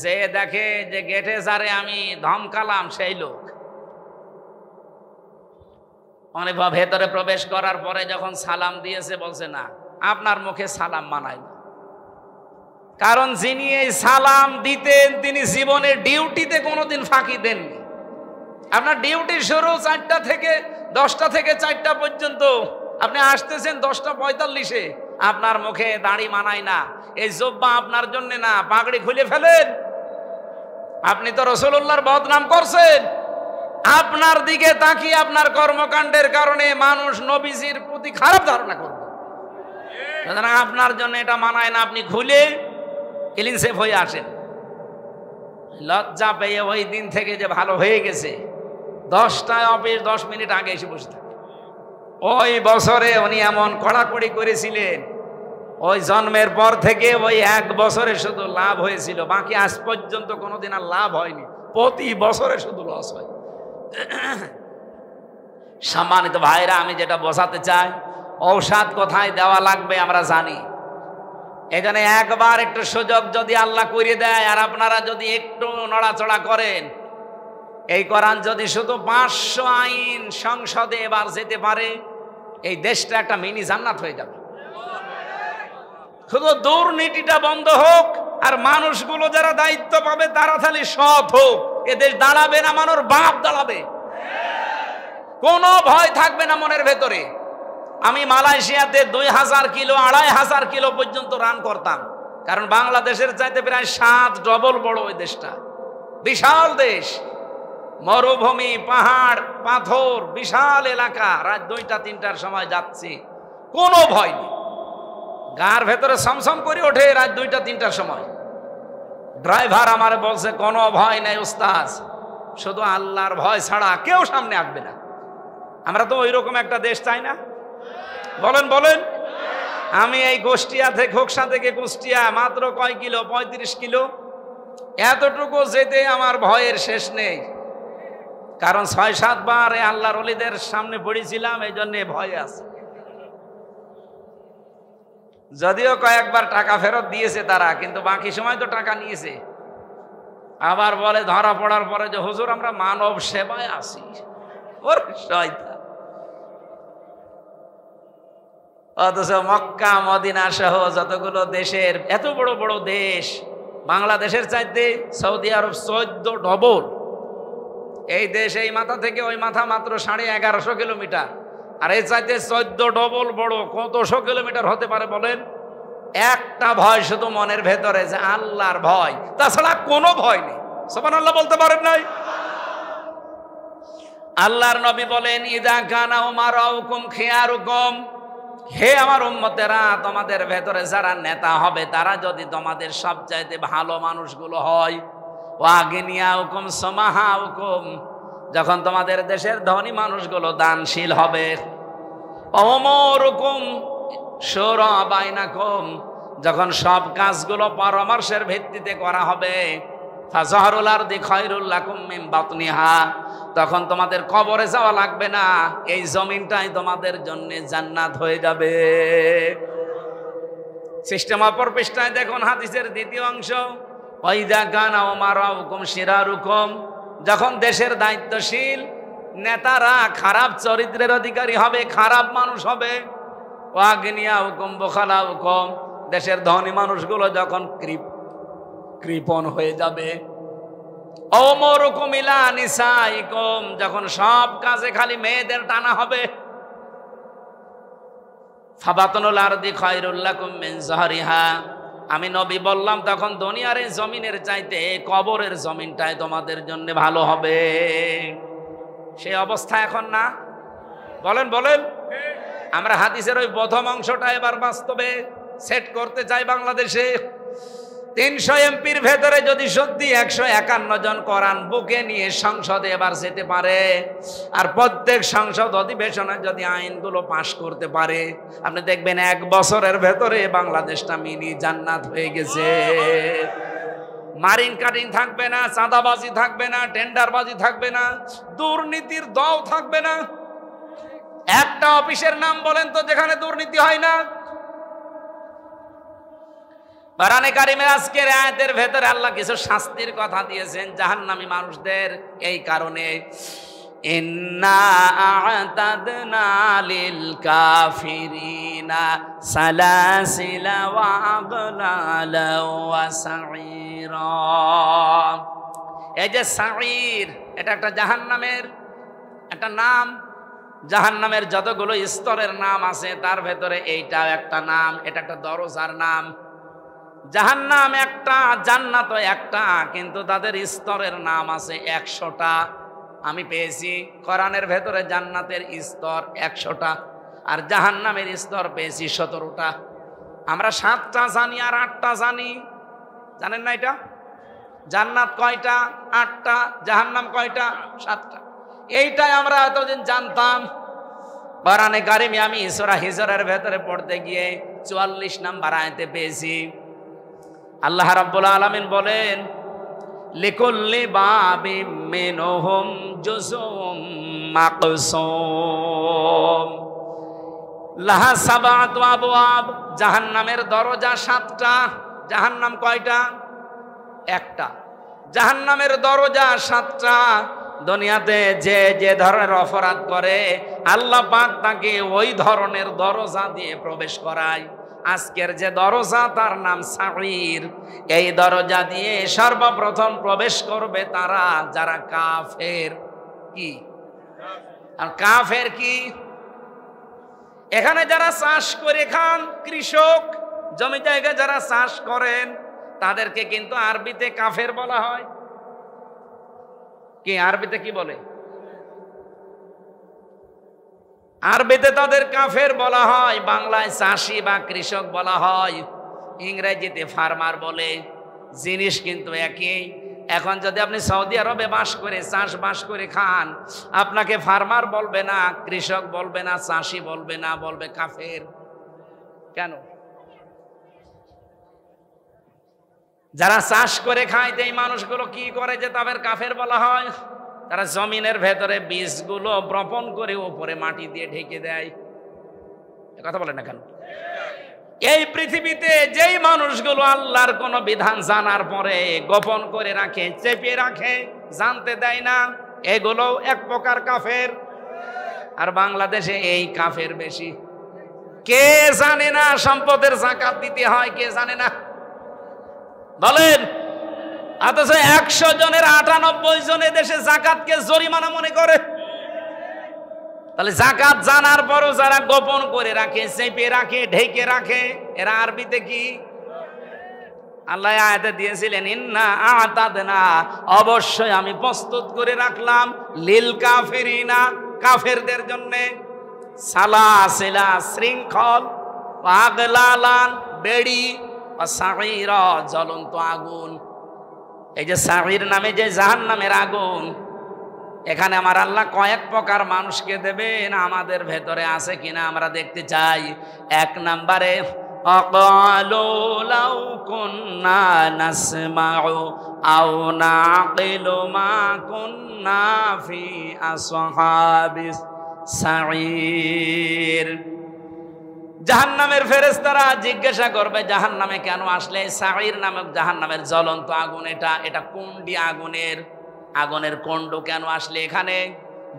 যে দেখে যে গেটে যারে আমি ধমকালাম সেই লোক। উনি ভেতরে প্রবেশ করার পরে যখন সালাম দিয়েছে, বলছে না, আপনার মুখে সালাম মানায় না। কারণ যিনি এই সালাম দিতেন তিনি জীবনের ডিউটিতে কোনোদিন ফাঁকি দেননি। আপনার ডিউটি শুরু 4টা থেকে 10টা থেকে 4টা পর্যন্ত, আপনি আসতেছেন 10:45-এ, আপনার মুখে দাড়ি মানায় না, এই জব্বা আপনার জন্য না, পাগড়ি খুলে ফেলেন। আপনি তো রাসূলুল্লাহর বদনাম করছেন। আপনার দিকে তাকিয়ে আপনার কর্মকাণ্ডের কারণে মানুষ নবীজির প্রতি খারাপ ধারণা করবে। আপনার জন্য এটা মানায় না, আপনি খুলে ক্লিন সেফ হয়ে আসেন। লজ্জা পেয়ে ওই দিন থেকে যে ভালো হয়ে গেছে, 10টায় অফিস 10 মিনিট আগে এসে বসে থাকে। ওই বছরে উনি এমন কড়াকড়ি করেছিলেন, ওই জন্মের পর থেকে ওই 1 বছরে শুধু লাভ হয়েছিল, বাকি আজ পর্যন্ত কোনোদিন আর লাভ হয়নি। প্রতি বছরে শুধু লস হয়। সম্মানিত ভাইরা, আমি যেটা বোঝাতে চাই, ঔষধ কোথায় দেওয়া লাগবে আমরা জানি। এখানে একবার একটু সুযোগ যদি আল্লাহ করে দেয়, আর আপনারা যদি একটু নড়াচড়া করেন, এই কোরআন যদি শুধু 500 আইন সংসদে এবার যেতে পারে, এই দেশটা একটা মিনি জান্নাত হয়ে যাবে। শুধু দুর্নীতিটা বন্ধ হোক, আর মানুষগুলো যারা দায়িত্ব পাবে তারা খালি সৎ হোক। এদেশ দাঁড়াবে না, মানুষ বাপ দাঁড়াবে, কোনো ভয় থাকবে না মনের ভেতরে। আমি মালয়েশিয়াতে 2000 কিলো 2500 কিলো পর্যন্ত রান করতাম, কারণ বাংলাদেশের চাইতে প্রায় 7 ডবল বড় ওই দেশটা, বিশাল দেশ, মরুভূমি, পাহাড়, পাথর, বিশাল এলাকা। রাত 2টা-3টার সময় যাচ্ছি, কোনো ভয় নেই, গার ভেতরে সমসম করে ওঠে রাত 2টা-3টার সময়। ড্রাইভার আমার বলছে কোনো ভয় নাই উস্তাদ, শুধু আল্লাহর ভয় ছাড়া কেউ সামনে আসবে না। আমরা তো ওইরকম একটা দেশ চাই না, বলেন বলেন। আমি এই কুষ্টিয়া থেকে, খোকসা থেকে কুষ্টিয়া মাত্র কয় কিলো, 35 কিলো, এতটুকু যেতে আমার ভয়ের শেষ নেই, কারণ 6-7 বার আল্লাহর ওলিদের সামনে পড়েছিলাম, এই জন্য ভয় আছে। যদিও কয়েকবার টাকা ফেরত দিয়েছে তারা, কিন্তু বাকি সময় তো টাকা নিয়েছে। আবার বলে ধরা পড়ার পরে যে হুজুর আমরা মানব সেবায় আছি। ওরে শয়তান! অথচ মক্কা মদিনা সহ যতগুলো দেশের, এত বড় বড় দেশ, বাংলাদেশের চাইতে সৌদি আরব 14 ডবল। এই দেশ এই মাথা থেকে ওই মাথা মাত্র 1150 কিলোমিটার, আর এই চাইতে 14 ডবল বড়। কতশো কিলোমিটার হতে পারে বলেন? একটা ভয় শুধু মনের ভেতরে, যে আল্লাহর ভয়, তাছাড়া কোনো ভয় নেই। সুবহানাল্লাহ বলতে পারেন নাই? আল্লাহর নবী বলেন, ইদা কানা উমারাউকুম খিয়ারুকুম, হে আমার উম্মতেরা, তোমাদের ভেতরে যারা নেতা হবে তারা যদি তোমাদের সবচাইতে ভালো মানুষগুলো হয়, ওয়াগিনিয়াউকুম সামাহাউকুম, যখন তোমাদের দেশের ধনী মানুষগুলো দানশীল হবে, ওমরুকুম শুরা বাইনাকুম, যখন সব কাজগুলো পরামর্শের ভিত্তিতে করা হবে, ফাজহারুল আরদি খায়রুল লাকুম মিন বাতনিহা, তখন তোমাদের কবরে যাওয়া লাগবে না, এই জমিনটাই তোমাদের জন্য জান্নাত হয়ে যাবে। সিস্টেম অপর পৃষ্ঠায় দেখুন হাদিসের দ্বিতীয় অংশ, ওয়াইদা কানা উমারাউকুম শিরারুকুম, যখন দেশের দায়িত্বশীল নেতারা খারাপ চরিত্রের অধিকারী হবে, খারাপ মানুষ হবে, ওয়াগনিয়াউকুম বুখালাউকুম, দেশের ধনী মানুষগুলো যখন কৃপণ হয়ে যাবে, ওমরুকুম ইলা নিসাইকুম, যখন সব কাজে খালি মেয়েদের টানা হবে, ফাবাতুল আরদি খায়রুল লাকুম মিন যাহরিহা, আমি নবী বললাম তখন দুনিয়ার এই জমিনের চাইতে কবরের জমিনটাই তোমাদের জন্য ভালো হবে। সেই অবস্থা এখন না? বলেন বলেন। আমরা হাদিসের ওই প্রথম অংশটা এবার বাস্তবে সেট করতে চাই বাংলাদেশে। 300 এমপির ভেতরে যদি সত্যি 151 জন কোরআন বুকে নিয়ে সংসদে এবার যেতে পারে, আর প্রত্যেক সংসদ অধিবেশনে যদি আইনগুলো পাশ করতে পারে, আপনি দেখবেন 1 বছরের ভেতরে বাংলাদেশটা মিনি জান্নাত হয়ে গেছে। মারিন কাটিং থাকবে না, চাঁদাবাজি থাকবে না, টেন্ডারবাজি থাকবে না, দুর্নীতির দল থাকবে না। একটা অফিসের নাম বলেন তো যেখানে দুর্নীতি হয় না? কোরআনে কারিমের আজকের আয়াতের ভেতরে আল্লাহ কিছু শাস্তির কথা দিয়েছেন জাহান্নামী মানুষদের। এই কারণে ইন্না আ'তাদনা লিল কাফিরিনা সালাসিলা ওয়া আগলালা ওয়া সাঈরা। এই যে সাঈর, এটা একটা জাহান্নামের একটা নাম। জাহান্নামের যতগুলো স্তরের নাম আছে তার ভেতরে এইটাও একটা নাম, এটা একটা দরজার নাম। জাহান্নাম একটা, জান্নাত একটা, কিন্তু তাদের স্তরের নাম আছে 100টা। আমি পেয়েছি কোরআনের ভেতরে জান্নাতের স্তর 100টা, আর জাহান্নামের স্তর পেয়েছি 17টা। আমরা 7টা জানি আর 8টা জানি, জানেন না এটা? জান্নাত কয়টা? 8টা। জাহান্নাম কয়টা? 7টা। এইটাই আমরা এতদিন জানতাম। কোরআনে কারিমে আমি সূরা হিজরের ভেতরে পড়তে গিয়ে 44 নম্বর আয়াতে পেয়েছি, আল্লাহ রাব্বুল আলামিন বলেন, লিকুল্লি বাবিম মিনহুম জুজুম মাকসুম লাহা সাবআতু আবওয়াব। জাহান্নামের দরজা 7টা। জাহান্নাম কয়টা? একটা। জাহান্নামের দরজা 7টা। দুনিয়াতে যে যে ধরনের অপরাধ করে আল্লাহ পাক তাকে ওই ধরনের দরজা দিয়ে প্রবেশ করায়। আজকের যে দরজা তার নাম সাঈর। এই দরজা দিয়ে সর্বপ্রথম প্রবেশ করবে তারা যারা কাফের। কি আর কাফের কি? এখানে যারা চাষ করে খান, কৃষক, জমি জায়গায় যারা চাষ করেন, তাদেরকে কিন্তু আরবিতে কাফের বলা হয়। কি আরবিতে কি বলে? আরবিতে তাদের কাফের বলা হয়, বাংলায় চাষি বা কৃষক বলা হয়, ইংরেজিতে ফার্মার বলে। জিনিস কিন্তু একই। এখন যদি আপনি সৌদি আরবে বাস করে চাষবাস করে খান, আপনাকে ফার্মার বলবে না, কৃষক বলবে না, চাষি বলবে না, বলবে কাফের। কেন? যারা চাষ করে খায় এই মানুষগুলো কি করে যে তাদের কাফের বলা হয়? তারা জমিনের ভেতরে বীজগুলো বপন করে উপরে মাটি দিয়ে ঢেকে দেয়। কথা বলে না কেন? এই পৃথিবীতে যেই মানুষগুলো আল্লাহর কোন বিধান জানার পরে গোপন করে রাখে, চেপে রাখে, জানতে দেয় না, এগুলো এক প্রকার কাফের। আর বাংলাদেশে এই কাফের বেশি। কে জানে না সম্পদের যাকাত দিতে হয়? কে জানে না বলেন? অথচ 100 জনের 98 জন দেশে যাকাতকে জরিমানা মনে করে। তাহলে যাকাত জানার পরও যারা গোপন করে রাখে, চেপে রাখে, ঢেকে রাখে, এরা আরবিতে কি? আল্লাহ আয়াতে দিয়েছিলেন ইন্না আ'তাদনা, অবশ্যই আমি প্রস্তুত করে রাখলাম, লিল কাফিরিনা, কাফেরদের জন্য, সালাসিলা, শৃঙ্খল, আগলালান, বেড়ি, সাঈরা, জ্বলন্ত আগুন। এই যে সাঈর নামে যে জাহান্নামের আগুন, এখানে আমার আল্লাহ কয়েক প্রকার মানুষকে দেবেন, আমাদের ভেতরে আছে কিনা আমরা দেখতে চাই। 1 নম্বরে আকালু লাউ কুন্না নাসমাউ আও নাকিলু মা কুন্না ফি আসহাবিস সাঈর। জাহান্নামের ফেরেশতারা জিজ্ঞাসা করবে জাহান্নামে কেন আসলে? সাঈর নামক জাহান্নামের জ্বলন্ত আগুন, এটা কুণ্ডি আগুনের কুণ্ড কেন আসলে এখানে?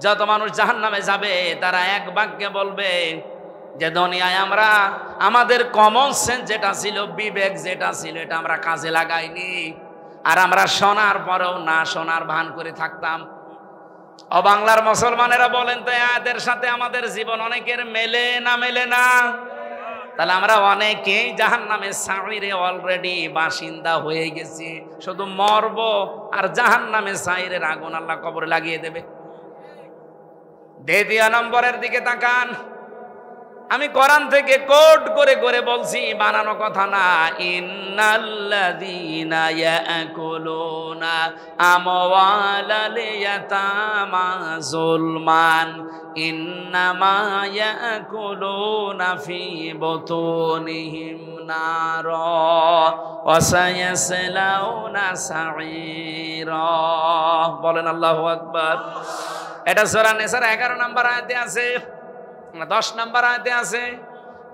যত মানুষ জাহান্নামে যাবে তারা এক বাক্যে বলবে যে দুনিয়ায় আমরা আমাদের কমন সেন্স যেটা ছিল, বিবেক যেটা ছিল, এটা আমরা কাজে লাগাইনি, আর আমরা শোনার পরেও না শোনার ভান করে থাকতাম। ও বাংলার মুসলমানেরা বলেন তো, এদের সাথে আমাদের জীবন অনেকের মেলে না? মেলে না? তাহলে আমরা অনেকেই জাহান্নামে সাঈরে অলরেডি বাসিন্দা হয়ে গেছি, শুধু মরব আর জাহান্নামে সাঈরের আগুন আল্লাহ কবরে লাগিয়ে দেবে। 2 নম্বরের দিকে তাকান। আমি কোরআন থেকে কোট করে করে বলছি, বানানো কথা না। ইন্নাল্লাযীনা ইয়াকুলুনা আমওয়ালাল ইয়াতামা যুলমান ইন্নামা ইয়াকুলুনা ফি বুতুনিহিম নারা ওয়া সায়াসলাউনা সাঈরা। বলেন আল্লাহু আকবার। এটা সূরা নিসার 11 নম্বর আয়াতে আছে, 10 নম্বর আয়াতে আছে,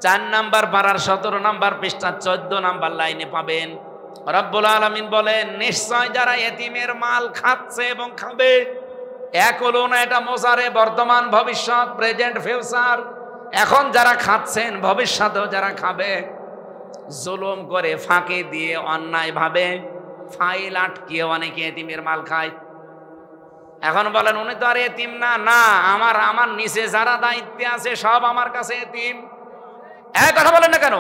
4 নম্বর পারার 17 নম্বর পৃষ্ঠা 14 নম্বর লাইনে পাবেন। রব্বুল আলামিন বলেন, নিশ্চয় যারা এতিমের মাল খাচ্ছে এবং খাবে, একুলুনা, এটা মোজারে, বর্তমান, ভবিষ্যৎ, প্রেজেন্ট, ফিউচার। এখন যারা খাচ্ছেন, ভবিষ্যতেও যারা খাবে, জুলুম করে, ফাঁকি দিয়ে, অন্যায় ভাবে, ফাইল আটকিয়ে অনেকে এতিমের মাল খায়। এখন বলেন উনি তো আর এতিম না। না, আমার নিচে যারা দায়িত্বে আছে সব আমার কাছে এতিম। এক কথা বলেন না কেন?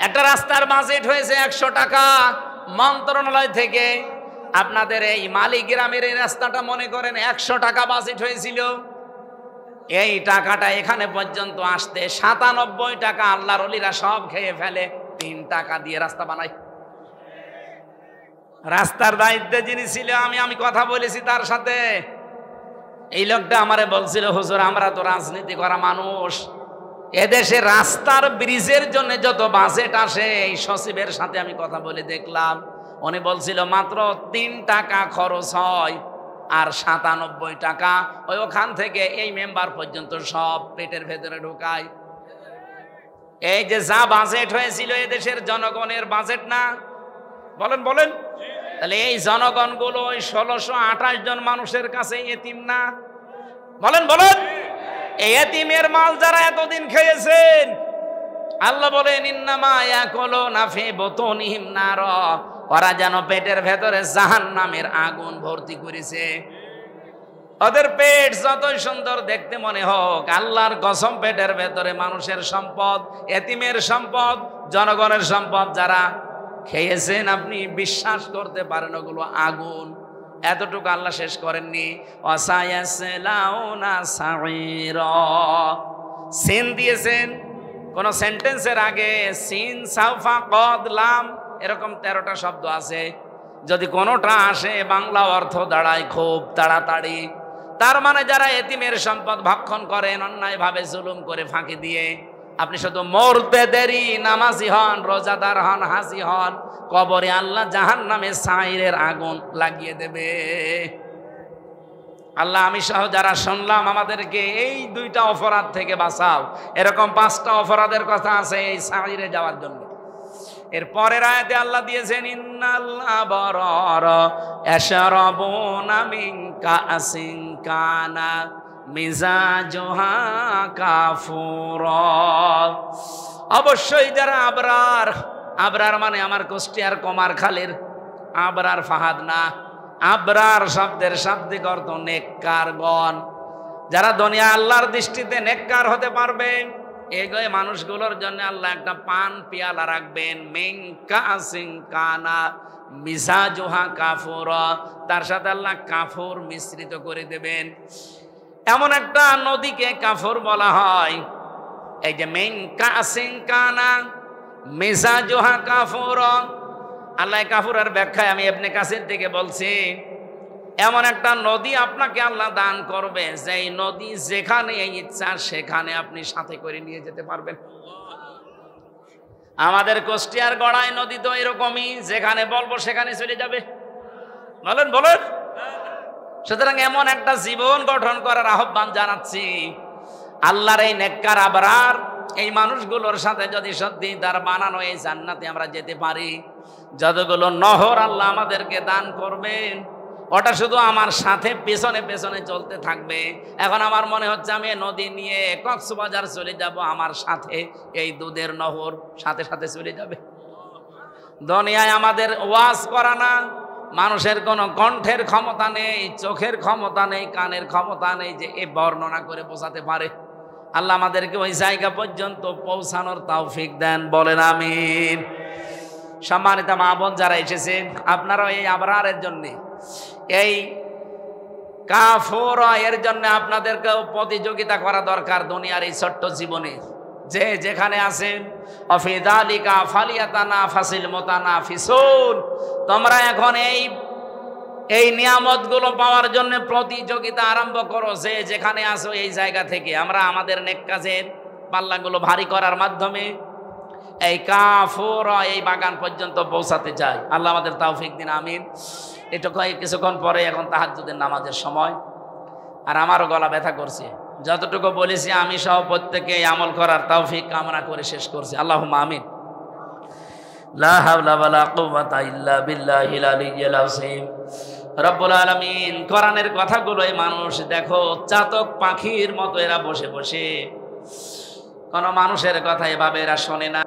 একটা রাস্তার বাজেট হয়েছে 100 টাকা মন্ত্রণালয় থেকে। আপনাদের এই মালিগ্রামের এই রাস্তাটা মনে করেন 100 টাকা বাজেট হয়েছিল। এই টাকাটা এখানে পর্যন্ত আসতে 97 টাকা আল্লাহর ওলিরা সব খেয়ে ফেলে, 3 টাকা দিয়ে রাস্তা বানায়। রাস্তার দায়িত্বে যিনি ছিল, আমি কথা বলেছি তার সাথে, এই লোকটা আমারে বলছিল, হুজুর আমরা তো রাজনীতি করা মানুষ, এদেশে রাস্তার ব্রিজের জন্য যত বাজেট আসে, এই সচিবের সাথে আমি কথা বলে দেখলাম, উনি বলছিল মাত্র 3 টাকা খরচ হয়, আর 97 টাকা ওখান থেকে এই মেম্বার পর্যন্ত সব পেটের ভেতরে ঢোকায়। এই যে যা বাজেট হয়েছিল এদেশের জনগণের বাজেট না? বলেন বলেন। তাহলে এই জনগণগুলো ওই 1628 জন মানুষের কাছে এতিম না? বলেন বলেন। এই এতিমের মাল যারা এতদিন খেয়েছেন, আল্লাহ বলেন ইন্নামা ইয়াকুলুনা ফি বুতুনিহিম নার, ওরা যেন পেটের ভেতরে জাহান্নামের আগুন ভর্তি করেছে। ওদের পেট যতই সুন্দর দেখতে মনে হোক, আল্লাহর কসম পেটের ভেতরে মানুষের সম্পদ, এতিমের সম্পদ, জনগণের সম্পদ যারা খেয়েছেন আপনি বিশ্বাস করতে পারেন ওগুলো আগুন। এতটুকু আল্লাহ শেষ করেননি, ওয়াসায়াসলাউনা সাঈরা, সিন দিয়েছেন কোন সেন্টেন্সের আগে, সিন সাউফা কদ লাম এরকম 13টা শব্দ আছে। যদি কোনোটা আসে বাংলা অর্থ দাঁড়ায় খুব তাড়াতাড়ি। তার মানে যারা এতিমের সম্পদ ভক্ষণ করেন অন্যায়ভাবে জুলুম করে ফাঁকি দিয়ে, আপনি শুধু মরতে দেরি, নামাজি হন, রোজাদার হন, হাজি হন, কবরে আল্লাহ জাহান্নামে সাইরের আগুন লাগিয়ে দেবে। আল্লাহ আমি সহ যারা শুনলাম আমাদেরকে এই 2টা অপরাধ থেকে বাঁচাও। এরকম 5টা অপরাধের কথা আছে এই সাইরে যাওয়ার জন্য। এর পরের আয়াতে আল্লাহ দিয়েছেন ইন্নাল আবরার ইয়াশরাবুনা মিন কাসিন কানা মিজাজুহা কাফুরা, অবশ্যই যারা আবরার, আবরার মানে আমার কুষ্টিয়ার কুমারখালীর আবরার ফাহাদ না, আবরার শব্দের শাব্দিক অর্থ নেককারগণ, যারা দুনিয়া আল্লাহর দৃষ্টিতে নেককার হতে পারবে এই মানুষগুলোর জন্য আল্লাহ একটা পান পিয়ালা রাখবেন, মিন কাসিন কানা মিজাজুহা কাফুরা, তার সাথে আল্লাহ কাফুর মিশ্রিত করে দেবেন। এমন একটা নদীকে কাফুর বলা হয়। এই যে মিন কাসিন কানা মিজাজুহা কাফুরা, আল্লাহ কাফুরের ব্যাখ্যায় আমি ইবনে কাসির থেকে বলছি, এমন একটা নদী আপনাকে আল্লাহ দান করবে যেই নদী যেখানে ইচ্ছা সেখানে আপনি সাথে করে নিয়ে যেতে পারবেন। আমাদের কুষ্টিয়ার গড়াই নদী তো এরকমই, যেখানে বলবো সেখানে চলে যাবে। বলেন বলেন। সুতরাং এমন একটা জীবন গঠন করার আহ্বান জানাচ্ছি। আল্লাহর এই নেককার আবরার এই মানুষগুলোর সাথে যদি সত্যি তার বানানো এই জান্নাতে আমরা যেতে পারি, যতগুলো নহর আল্লাহ আমাদেরকে দান করবেন ওটা শুধু আমার সাথে পেছনে পেছনে চলতে থাকবে। এখন আমার মনে হচ্ছে আমি নদী নিয়ে কক্সবাজার চলে যাব, আমার সাথে এই দুধের নহর সাথে সাথে চলে যাবে। দুনিয়ায় আমাদের ওয়াজ করা না, মানুষের কোনো কণ্ঠের ক্ষমতা নেই, চোখের ক্ষমতা নেই, কানের ক্ষমতা নেই যে এ বর্ণনা করে বোঝাতে পারে। আল্লাহ আমাদেরকে ওই জায়গা পর্যন্ত পৌঁছানোর তৌফিক দেন, বলেন আমিন। সম্মানিত মা বোন যারা এসেছেন, আপনারা এই আবরারের জন্যে, এই কাফুর এর জন্য আপনাদেরকেও প্রতিযোগিতা করা দরকার দুনিয়ার এই ছোট্ট জীবনে। যে যেখানে আছেন, অফি যালিকা ফালিয়াতানাফাসিল মুতানাফিসুন, তোমরা এখন এই নিয়ামতগুলো পাওয়ার জন্য প্রতিযোগিতা আরম্ভ করো। যে যেখানে আসো এই জায়গা থেকে আমরা আমাদের নেক কাজের পাল্লাগুলো ভারী করার মাধ্যমে এই কাফুর এই বাগান পর্যন্ত পৌঁছাতে চাই। আল্লাহ আমাদের তৌফিক দিন, আমিন। এটুকু কিছুক্ষণ পরে এখন তাহাজ্জুদের নামাজের সময়, আর আমারও গলা ব্যথা করছে। যতটুকু বলেছি আমি সহ প্রত্যেকে আমল করার তৌফিক কামনা করে শেষ করছি। আল্লাহুম্মা আমিন। লা হাওলা ওয়ালা কুওয়াতা ইল্লা বিল্লাহিল আলিয়্যিল আযীম। রব্বুল আলামিন কোরআনের কথাগুলো এই মানুষ দেখো চাতক পাখির মতো এরা বসে বসে, কোন মানুষের কথা এভাবে এরা শোনে না।